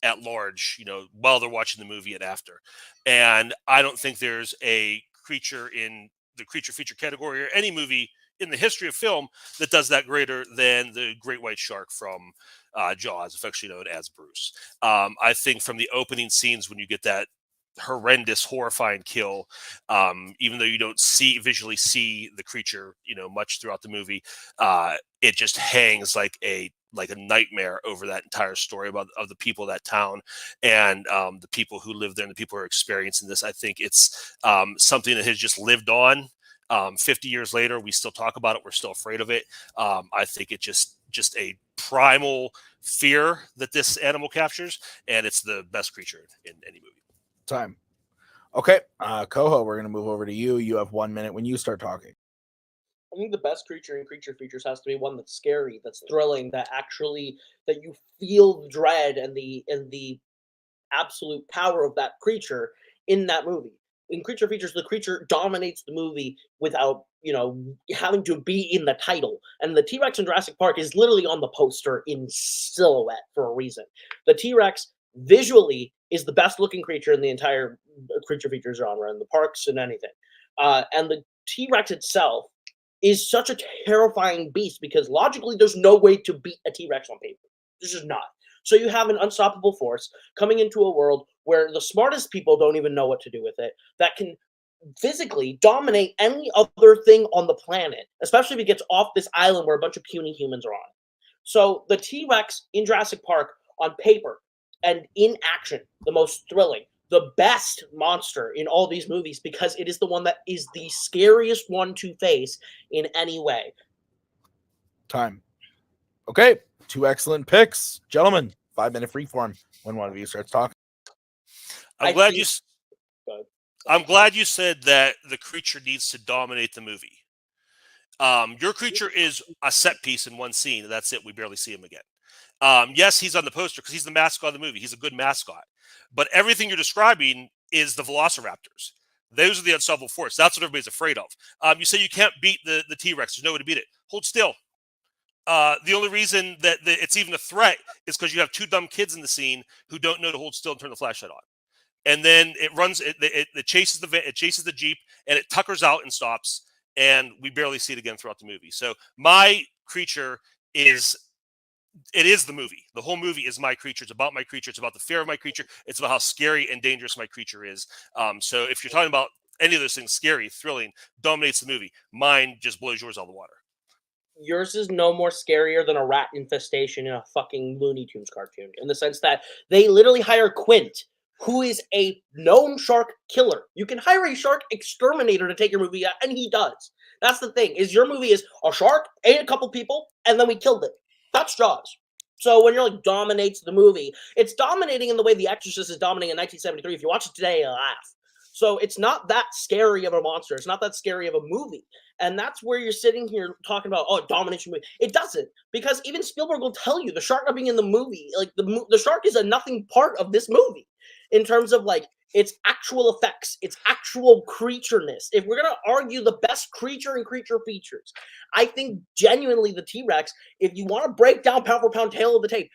at large, while they're watching the movie and after. And I don't think there's a creature in the creature feature category or any movie in the history of film that does that greater than the great white shark from Jaws, affectionately known as Bruce. I think from the opening scenes, when you get that horrendous, horrifying kill, even though you don't visually see the creature, much throughout the movie, it just hangs like a nightmare over that entire story of the people of that town and the people who live there and the people who are experiencing this. I think it's something that has just lived on. 50 years later, we still talk about it. We're still afraid of it. I think it just a primal fear that this animal captures, and it's the best creature in any movie. Time. Okay, Koho, we're going to move over to you. You have 1 minute when you start talking. I think the best creature in creature features has to be one that's scary, that's thrilling, that you feel the dread and the absolute power of that creature in that movie. in creature features, the creature dominates the movie without, having to be in the title. And the T-Rex in Jurassic Park is literally on the poster in silhouette for a reason. The T-Rex visually is the best looking creature in the entire creature feature genre, in the parks and anything. And the T-Rex itself is such a terrifying beast because logically there's no way to beat a T-Rex on paper. There's just not. So you have an unstoppable force coming into a world where the smartest people don't even know what to do with it, that can physically dominate any other thing on the planet, especially if it gets off this island where a bunch of puny humans are on. So the T-Rex in Jurassic Park on paper and in action, the most thrilling, the best monster in all these movies because it is the one that is the scariest one to face in any way. Time. Okay, 2 excellent picks. Gentlemen, 5-minute freeform when one of you starts talking. I'm glad you said that the creature needs to dominate the movie. Your creature is a set piece in one scene, and that's it. We barely see him again. Yes, he's on the poster because he's the mascot of the movie. He's a good mascot. But everything you're describing is the Velociraptors. Those are the unstoppable force. That's what everybody's afraid of. You say you can't beat the T-Rex. There's no way to beat it. Hold still. The only reason that it's even a threat is because you have 2 dumb kids in the scene who don't know to hold still and turn the flashlight on. And then it runs. It chases the Jeep, and it tuckers out and stops. And we barely see it again throughout the movie. So my creature is the movie. The whole movie is my creature. It's about my creature. It's about the fear of my creature. It's about how scary and dangerous my creature is. So if you're talking about any of those things, scary, thrilling, dominates the movie, mine just blows yours out of the water. Yours is no more scarier than a rat infestation in a fucking Looney Tunes cartoon, in the sense that they literally hire Quint, who is a known shark killer. You can hire a shark exterminator to take your movie out, and he does. That's the thing, is your movie is a shark, ate a couple people, and then we killed it. That's Jaws. So when you're like dominates the movie, it's dominating in the way The Exorcist is dominating in 1973. If you watch it today, you'll laugh. So it's not that scary of a monster. It's not that scary of a movie. And that's where you're sitting here talking about, oh, domination movie. It doesn't. Because even Spielberg will tell you the shark not being in the movie, like the shark is a nothing part of this movie in terms of like its actual effects, its actual creatureness. If we're going to argue the best creature and creature features, I think genuinely the T-Rex, if you want to break down pound for pound tail of the tape,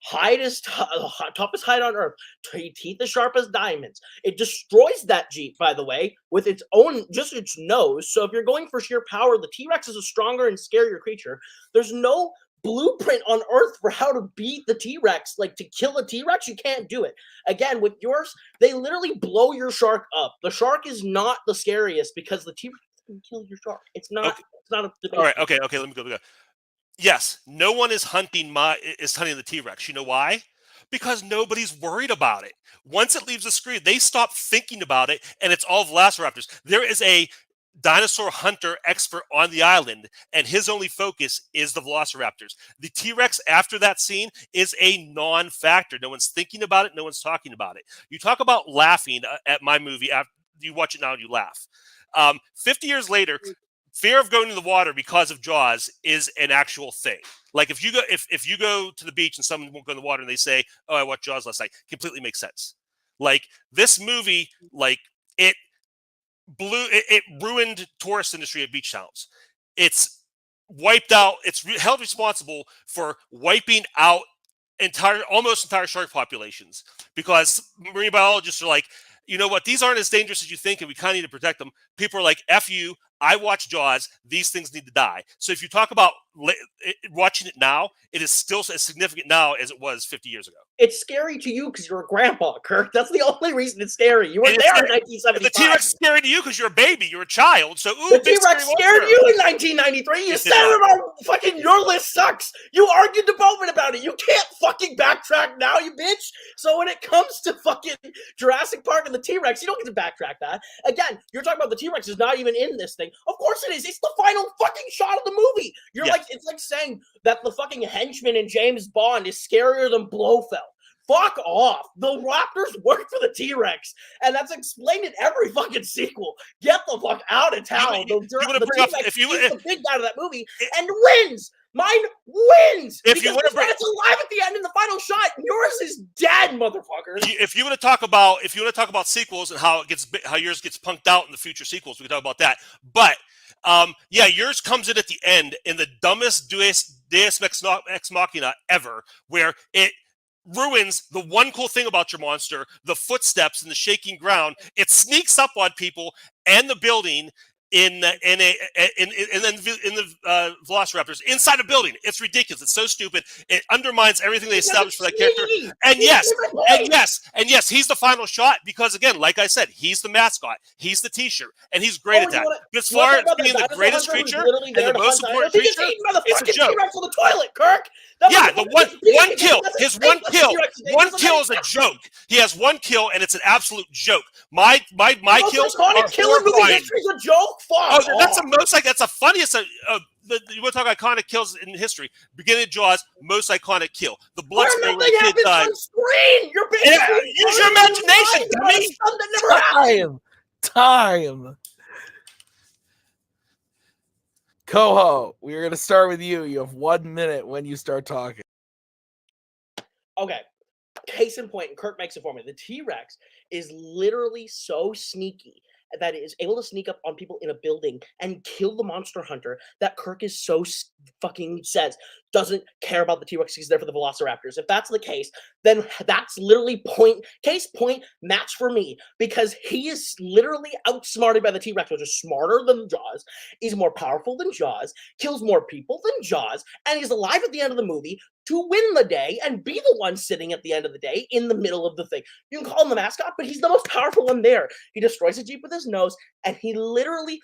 hide is toughest hide on earth, teeth as sharp as diamonds. It destroys that Jeep, by the way, with its own, just its nose. So if you're going for sheer power, the T-Rex is a stronger and scarier creature. There's no blueprint on earth for how to beat the T-Rex. Like, to kill a T-Rex, you can't do it. Again, with yours, they literally blow your shark up. The shark is not the scariest because the T-Rex can kill your shark. It's not. Okay. It's not a debate. All right. Okay. Let me go. Yes, no one is hunting the T-Rex. You know why? Because nobody's worried about it. Once it leaves the screen, they stop thinking about it, and it's all Velociraptors. There is a dinosaur hunter expert on the island, and his only focus is the Velociraptors. The T-Rex after that scene is a non-factor. No one's thinking about it. No one's talking about it. You talk about laughing at my movie. After you watch it now and you laugh. 50 years later, fear of going to the water because of Jaws is an actual thing. Like if you go to the beach and someone won't go in the water and they say, "Oh, I watched Jaws last night," completely makes sense. Like this movie, like it ruined tourist industry at beach towns. It's wiped out. It's held responsible for wiping out almost entire shark populations because marine biologists are like, you know what? These aren't as dangerous as you think, and we kind of need to protect them. People are like, F you. I watch Jaws. These things need to die. So if you talk about watching it now, it is still as significant now as it was 50 years ago. It's scary to you because you're a grandpa, Kirk. That's the only reason it's scary. You were there in 1975. The T-Rex is scary to you because you're a baby. You're a child. So the T-Rex scared you in 1993. You said it on fucking Your List Sucks. You argued the moment about it. You can't fucking backtrack now, you bitch. So when it comes to fucking Jurassic Park and the T-Rex, you don't get to backtrack that. Again, you're talking about the T-Rex is not even in this thing. Of course it is. It's the final fucking shot of the movie. It's like saying that the fucking henchman in James Bond is scarier than Blofeld. Fuck off. The Raptors work for the T-Rex, and that's explained in every fucking sequel. Get the fuck out of town. The T-Rex is the big guy of that movie and wins. Mine wins. If you want to it's alive at the end in the final shot, yours is dead, motherfucker. If you want to talk about sequels and how yours gets punked out in the future sequels, we can talk about that. But yeah, yours comes in at the end in the dumbest Deus Ex Machina ever, where it ruins the one cool thing about your monster, the footsteps and the shaking ground. It sneaks up on people and the building in the Velociraptors inside a building. It's ridiculous. It's so stupid. It undermines everything they established for that character. And yes, he's the final shot because, again, like I said, he's the mascot. He's the T-shirt, and he's great at that. But as far as being the greatest creature and the most important creature, it's a joke. T-Rex on the toilet, Kirk. Yeah, the one kill. His one kill is a joke. He has one kill, and it's an absolute joke. My kills are horrifying. History's a joke. Oh, that's the funniest. You want to talk iconic kills in history? Beginning of Jaws, most iconic kill. The blood spray when the kid died. On screen. Use your imagination, dummy. Time. Koho, we're gonna start with you. You have 1 minute when you start talking. Okay. Case in point, and Kirk makes it for me. The T-Rex is literally so sneaky that it is able to sneak up on people in a building and kill the monster hunter that Kirk is so fucking says doesn't care about the T-Rex. He's there for the Velociraptors. If that's the case, then that's literally case point match for me, because he is literally outsmarted by the T-Rex, which is smarter than Jaws. He's more powerful than Jaws, kills more people than Jaws, and he's alive at the end of the movie to win the day and be the one sitting at the end of the day in the middle of the thing. You can call him the mascot, but he's the most powerful one there. He destroys a Jeep with his nose, and he literally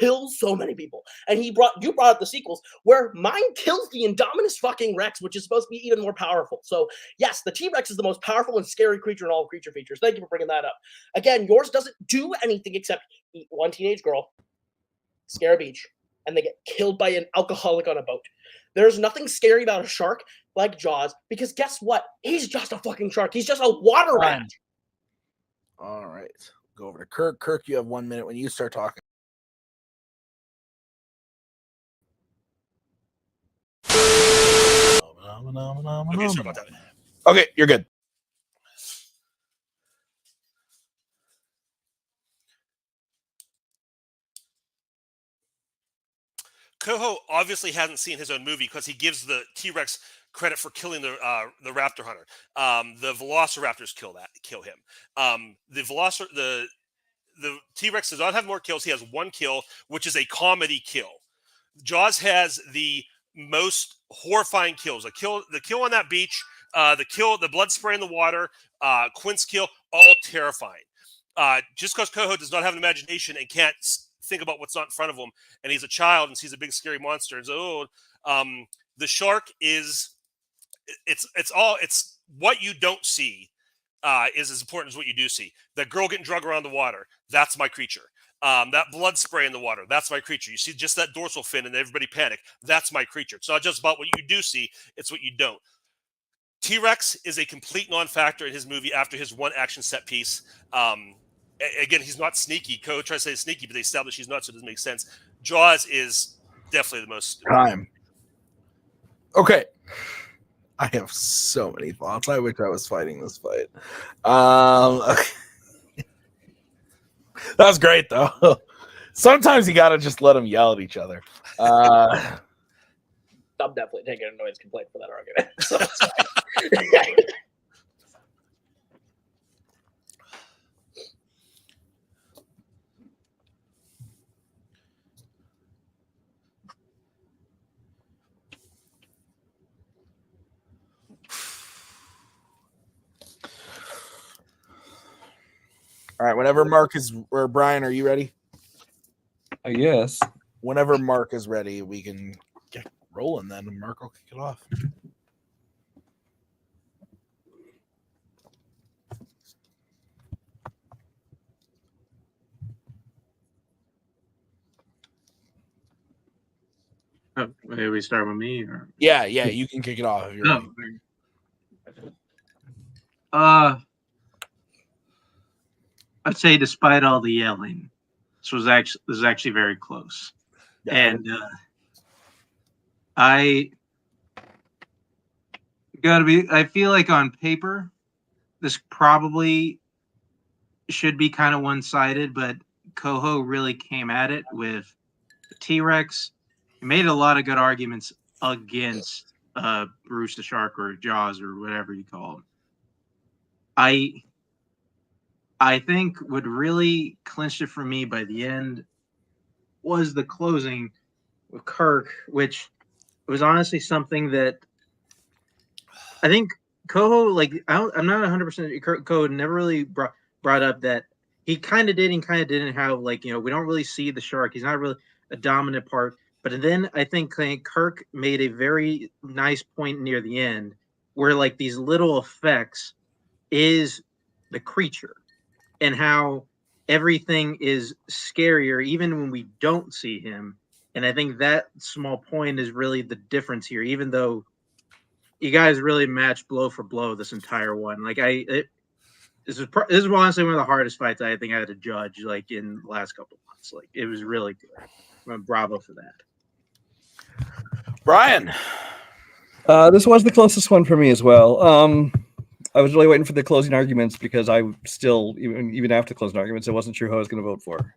kills so many people. And you brought up the sequels where mine kills the Indominus fucking Rex, which is supposed to be even more powerful. So yes, the T-Rex is the most powerful and scary creature in all creature features. Thank you for bringing that up. Again, yours doesn't do anything except eat one teenage girl, scare a beach, and they get killed by an alcoholic on a boat. There's nothing scary about a shark like Jaws, because guess what? He's just a fucking shark. He's just a water rat. All right. Go over to Kirk. Kirk, you have 1 minute when you start talking. Okay, sorry about that. Okay, you're good. Koho obviously hasn't seen his own movie because he gives the T-Rex credit for killing the raptor hunter. The Velociraptors kill him. The T-Rex does not have more kills. He has one kill, which is a comedy kill. Jaws has the most horrifying kills. The kill on that beach, the blood spray in the water, Quint's kill, all terrifying. Just because Koho does not have an imagination and can't think about what's not in front of him, and he's a child and sees a big scary monster and so the shark is it's what you don't see is as important as what you do see. That girl getting drugged around the water, that's my creature. That blood spray in the water, that's my creature. You see just that dorsal fin and everybody panic, that's my creature. It's not just about what you do see, it's what you don't. T-Rex is a complete non-factor in his movie after his one action set piece. Again, he's not sneaky. Koho tries to say he's sneaky, but they establish he's not, so it doesn't make sense. Jaws is definitely the most time. Okay. I have so many thoughts. I wish I was fighting this fight. Okay. That was great, though. Sometimes you gotta just let them yell at each other. I'm definitely taking a noise complaint for that argument. So it's fine. All right, whenever Mark is, or Brian, are you ready? I guess. Whenever Mark is ready, we can get rolling then, and Mark will kick it off. Maybe we start with me, or Yeah, you can kick it off if you're ready. I'd say despite all the yelling, this is actually very close. Yeah. And I feel like on paper, this probably should be kind of one-sided, but Koho really came at it with T-Rex. He made a lot of good arguments against Bruce the Shark or Jaws or whatever you call him. I think what really clinched it for me by the end was the closing with Kirk, which was honestly something that I think Koho, like, I'm not 100% Koho never really brought up that he kind of did and kind of didn't have, like, we don't really see the shark. He's not really a dominant part. But then I think Kirk made a very nice point near the end where, like, these little effects is the creature and how everything is scarier even when we don't see him. And I think that small point is really the difference here, even though you guys really matched blow for blow this entire one. Like, this is honestly one of the hardest fights I think I had to judge, like, in the last couple of months. Like, it was really good. Bravo for that. Brian. This was the closest one for me as well. I was really waiting for the closing arguments because I still, even after the closing arguments, I wasn't sure who I was going to vote for.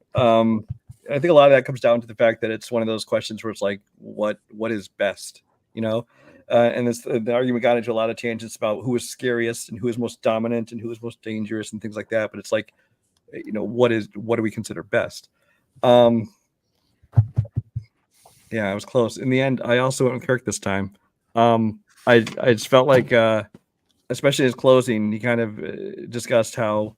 I think a lot of that comes down to the fact that it's one of those questions where it's like, what is best, and the argument got into a lot of tangents about who is scariest and who is most dominant and who is most dangerous and things like that. But it's like, what do we consider best? Yeah, I was close. In the end, I also went with Kirk this time. I just felt like, especially his closing, he kind of discussed how,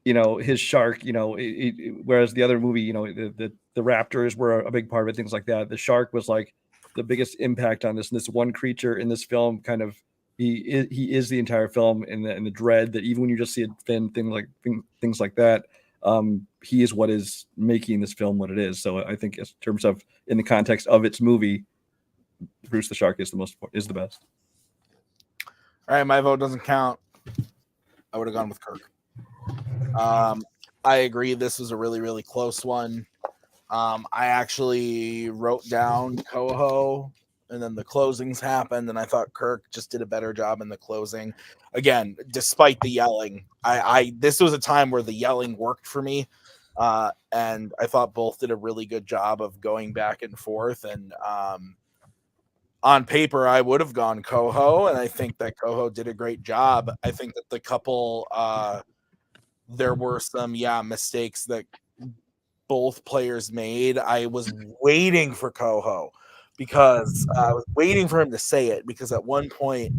his shark, whereas the other movie, the raptors were a big part of it, things like that. The shark was like the biggest impact on this. And this one creature in this film kind of, he is the entire film, and the dread that even when you just see a fin, things like that, he is what is making this film what it is. So I think in terms of, in the context of its movie, Bruce the Shark is the best. All right, my vote doesn't count. I would have gone with Kirk. I agree. This was a really, really close one. I actually wrote down Koho, and then the closings happened, and I thought Kirk just did a better job in the closing. Again, despite the yelling, this was a time where the yelling worked for me, and I thought both did a really good job of going back and forth. And on paper, I would have gone Koho, and I think that Koho did a great job. I think that the couple, there were some, mistakes that both players made. I was waiting for Koho because I was waiting for him to say it, because at one point,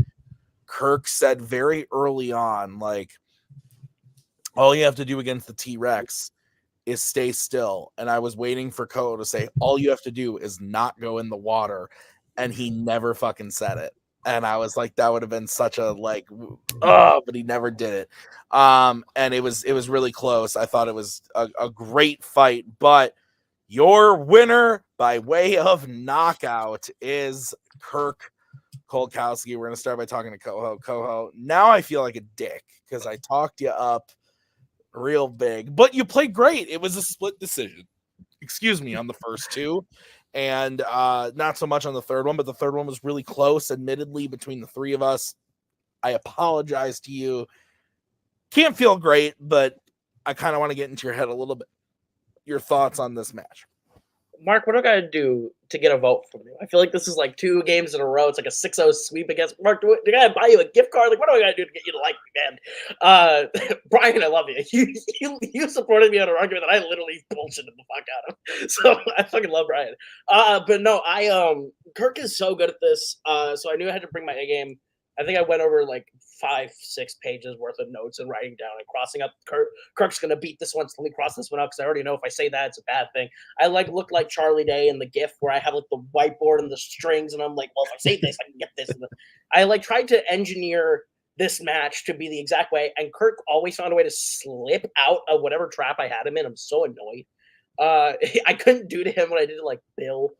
Kirk said very early on, like, all you have to do against the T-Rex is stay still. And I was waiting for Koho to say, all you have to do is not go in the water. And he never fucking said it. And I was like, that would have been such a but he never did it. And it was really close. I thought it was a great fight, but your winner by way of knockout is Kirk Kowalkowski. We're going to start by talking to Koho. Koho, now I feel like a dick because I talked you up real big, but you played great. It was a split decision. Excuse me, on the first two. And not so much on the third one, but the third one was really close, admittedly, between the three of us. I apologize to you. Can't feel great, but I kind of want to get into your head a little bit. Your thoughts on this match. Mark, what do I gotta do to get a vote from you? I feel like this is like 2 games in a row. It's like a 6-0 sweep against Mark. Do I gotta buy you a gift card? Like, what do I gotta do to get you to like me, man? Brian, I love you. You supported me on an argument that I literally bullshitted the fuck out of. So I fucking love Brian. But no, Kirk is so good at this. So I knew I had to bring my A game. I think I went over like 5-6 pages worth of notes and writing down and crossing up. Kirk's gonna beat this one, so let me cross this one up because I already know if I say that it's a bad thing. I look like Charlie Day in the GIF where I have like the whiteboard and the strings, and I'm like, well, if I say this, I can get this. I tried to engineer this match to be the exact way, and Kirk always found a way to slip out of whatever trap I had him in. I'm so annoyed. I couldn't do to him what I did to like Bill.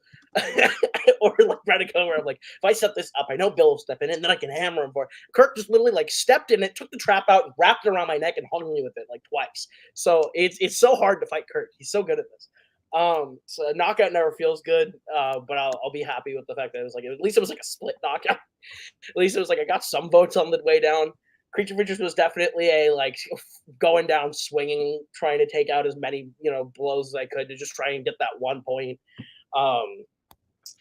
Or like Radico, where I'm like, if I set this up, I know Bill will step in it, and then I can hammer him for it. Kirk just literally like stepped in it, took the trap out, wrapped it around my neck, and hung me with it like twice. So it's so hard to fight Kirk. He's so good at this. So a knockout never feels good, but I'll be happy with the fact that it was like at least it was like a split knockout. At least it was like I got some votes on the way down. Creature Features was definitely a like going down, swinging, trying to take out as many blows as I could to just try and get that 1 point.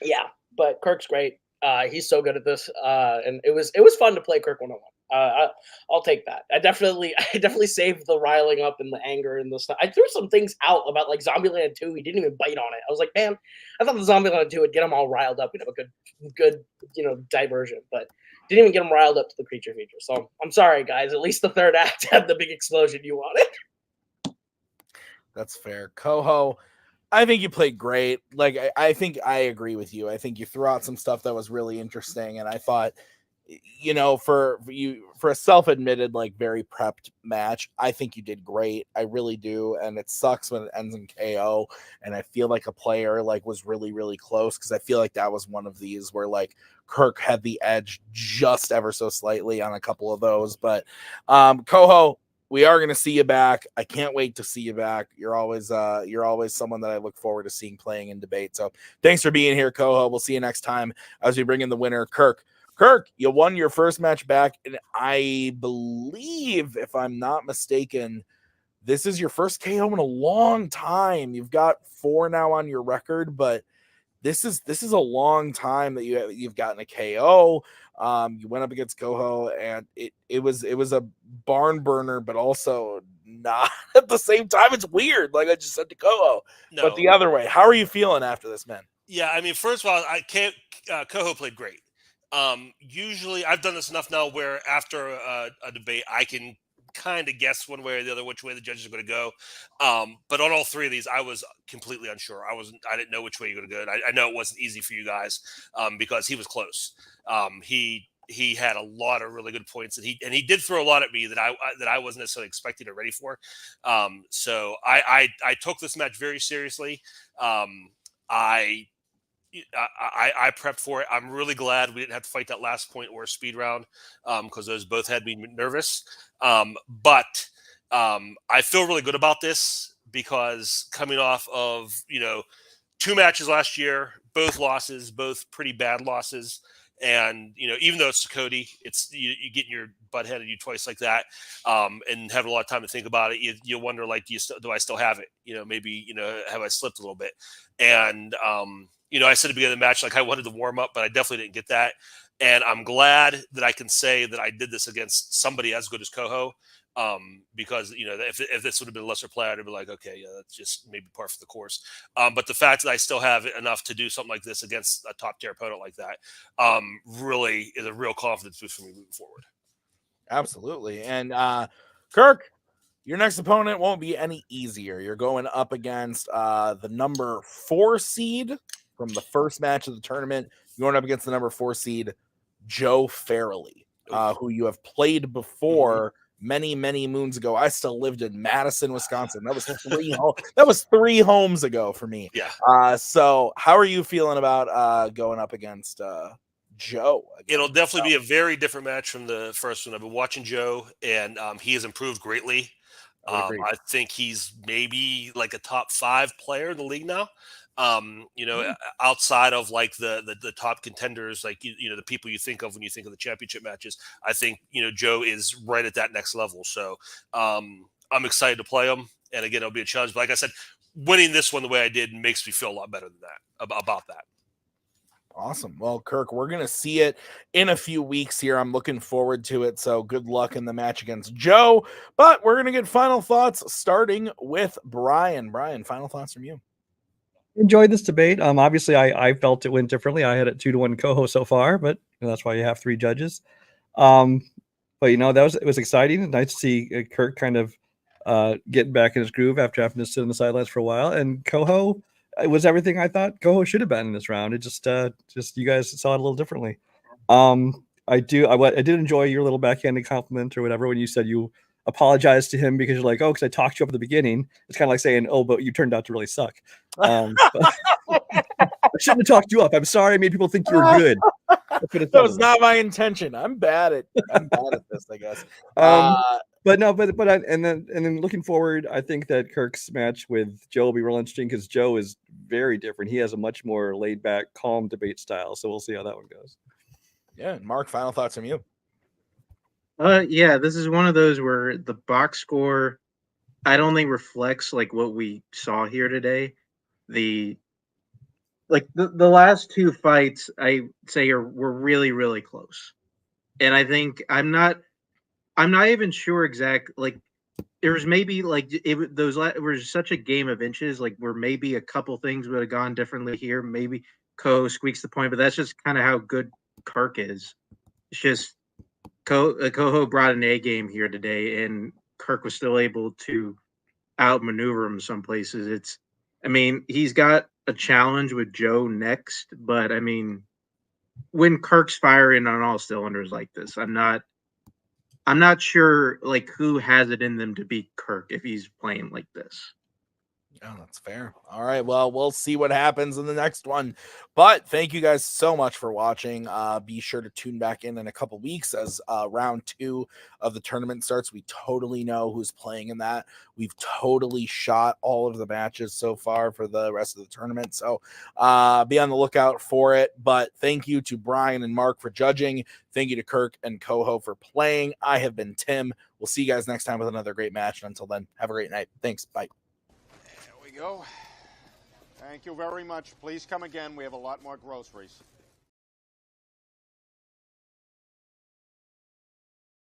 Yeah, but Kirk's great. He's so good at this, and it was fun to play Kirk 101. I'll take that. I definitely saved the riling up and the anger and the stuff. I threw some things out about like Zombieland 2. He didn't even bite on it. I was like, man, I thought the Zombieland 2 would get him all riled up. We'd have a good diversion, but didn't even get him riled up to the Creature Feature. So I'm sorry, guys. At least the third act had the big explosion you wanted. That's fair. Koho, I think you played great. Like, I think I agree with you. I think you threw out some stuff that was really interesting. And I thought, for a self-admitted, like, very prepped match, I think you did great. I really do. And it sucks when it ends in KO. And I feel like a player, like, was really, really close, because I feel like that was one of these where, like, Kirk had the edge just ever so slightly on a couple of those. But Koho, we are going to see you back. I can't wait to see you back. You're always someone that I look forward to seeing playing in debate. So thanks for being here, Koho. We'll see you next time as we bring in the winner, Kirk. Kirk, you won your first match back, and I believe, if I'm not mistaken, this is your first KO in a long time. You've got 4 now on your record, but this is a long time that you've gotten a KO. You went up against Koho, and it was a barn burner, but also not at the same time. It's weird, like I just said to Koho, but the other way. How are you feeling after this, man? Yeah, I mean, first of all, Koho played great. Usually, I've done this enough now where after a debate, I can kind of guess one way or the other which way the judges are going to go. But on all 3 of these, I was completely unsure. I didn't know which way you're going to go. And I know it wasn't easy for you guys because he was close. He had a lot of really good points, and he did throw a lot at me that I wasn't necessarily expecting or ready for. So I took this match very seriously. I prepped for it. I'm really glad we didn't have to fight that last point or a speed round because those both had me nervous. But I feel really good about this because coming off of 2 matches last year, both losses, both pretty bad losses. And, even though it's Cody, it's you getting your butt handed to you twice like that and having a lot of time to think about it. You wonder, like, do I still have it? Maybe, have I slipped a little bit? And, I said at the beginning of the match, like, I wanted to warm up, but I definitely didn't get that. And I'm glad that I can say that I did this against somebody as good as Koho. Because if this would have been a lesser player, I'd be like, okay, yeah, that's just maybe par for the course. But the fact that I still have enough to do something like this against a top tier opponent like that, really is a real confidence boost for me moving forward. Absolutely. And Kirk, your next opponent won't be any easier. You're going up against the number 4 seed from the first match of the tournament. You're going up against the number 4 seed, Joe Farrelly, who you have played before. Many, many moons ago. I still lived in Madison, Wisconsin. That was 3 homes ago for me. Yeah. So how are you feeling about going up against Joe? It'll definitely be a very different match from the first one. I've been watching Joe, and he has improved greatly. I think he's maybe like a top 5 player in the league now. Outside of like the top contenders, like the people you think of when you think of the championship matches, I think Joe is right at that next level. So I'm excited to play him, and again, it'll be a challenge. But like I said, winning this one the way I did makes me feel a lot better than that about that. Awesome. Well, Kirk, we're going to see it in a few weeks here. I'm looking forward to it. So good luck in the match against Joe. But we're going to get final thoughts starting with Brian. Brian, final thoughts from you. Enjoyed this debate. Obviously, I felt it went differently. I had it 2-1 Koho so far, but that's why you have 3 judges. But it was exciting. Nice to see Kirk kind of getting back in his groove after having to sit on the sidelines for a while. And Koho, it was everything I thought Koho should have been in this round. It just you guys saw it a little differently. I did enjoy your little backhanded compliment or whatever when you said you apologized to him because you're like, oh, because I talked you up at the beginning. It's kind of like saying, oh, but you turned out to really suck. I shouldn't have talked you up. I'm sorry. I made people think you were good. That was not my intention. I'm bad at this, I guess. But But and then looking forward, I think that Kirk's match with Joe will be real interesting because Joe is very different. He has a much more laid back, calm debate style. So we'll see how that one goes. Yeah, Mark, final thoughts from you. Yeah, this is one of those where the box score I don't think reflects like what we saw here today. The last two fights I say were really, really close. And I think I'm not even sure exact like there was maybe like it was such a game of inches, like where maybe a couple things would have gone differently here. Maybe Koho squeaks the point, but that's just kind of how good Kirk is. It's just Koho brought an A game here today, and Kirk was still able to outmaneuver him some places. I mean, he's got a challenge with Joe next, but I mean, when Kirk's firing on all cylinders like this, I'm not sure like who has it in them to beat Kirk if he's playing like this. Oh, that's fair. All right. Well, we'll see what happens in the next one. But thank you guys so much for watching. Be sure to tune back in a couple weeks as round 2 of the tournament starts. We totally know who's playing in that. We've totally shot all of the matches so far for the rest of the tournament. So be on the lookout for it. But thank you to Brian and Mark for judging. Thank you to Kirk and Koho for playing. I have been Tim. We'll see you guys next time with another great match. And until then, have a great night. Thanks. Bye. Go. Thank you very much. Please come again. We have a lot more groceries.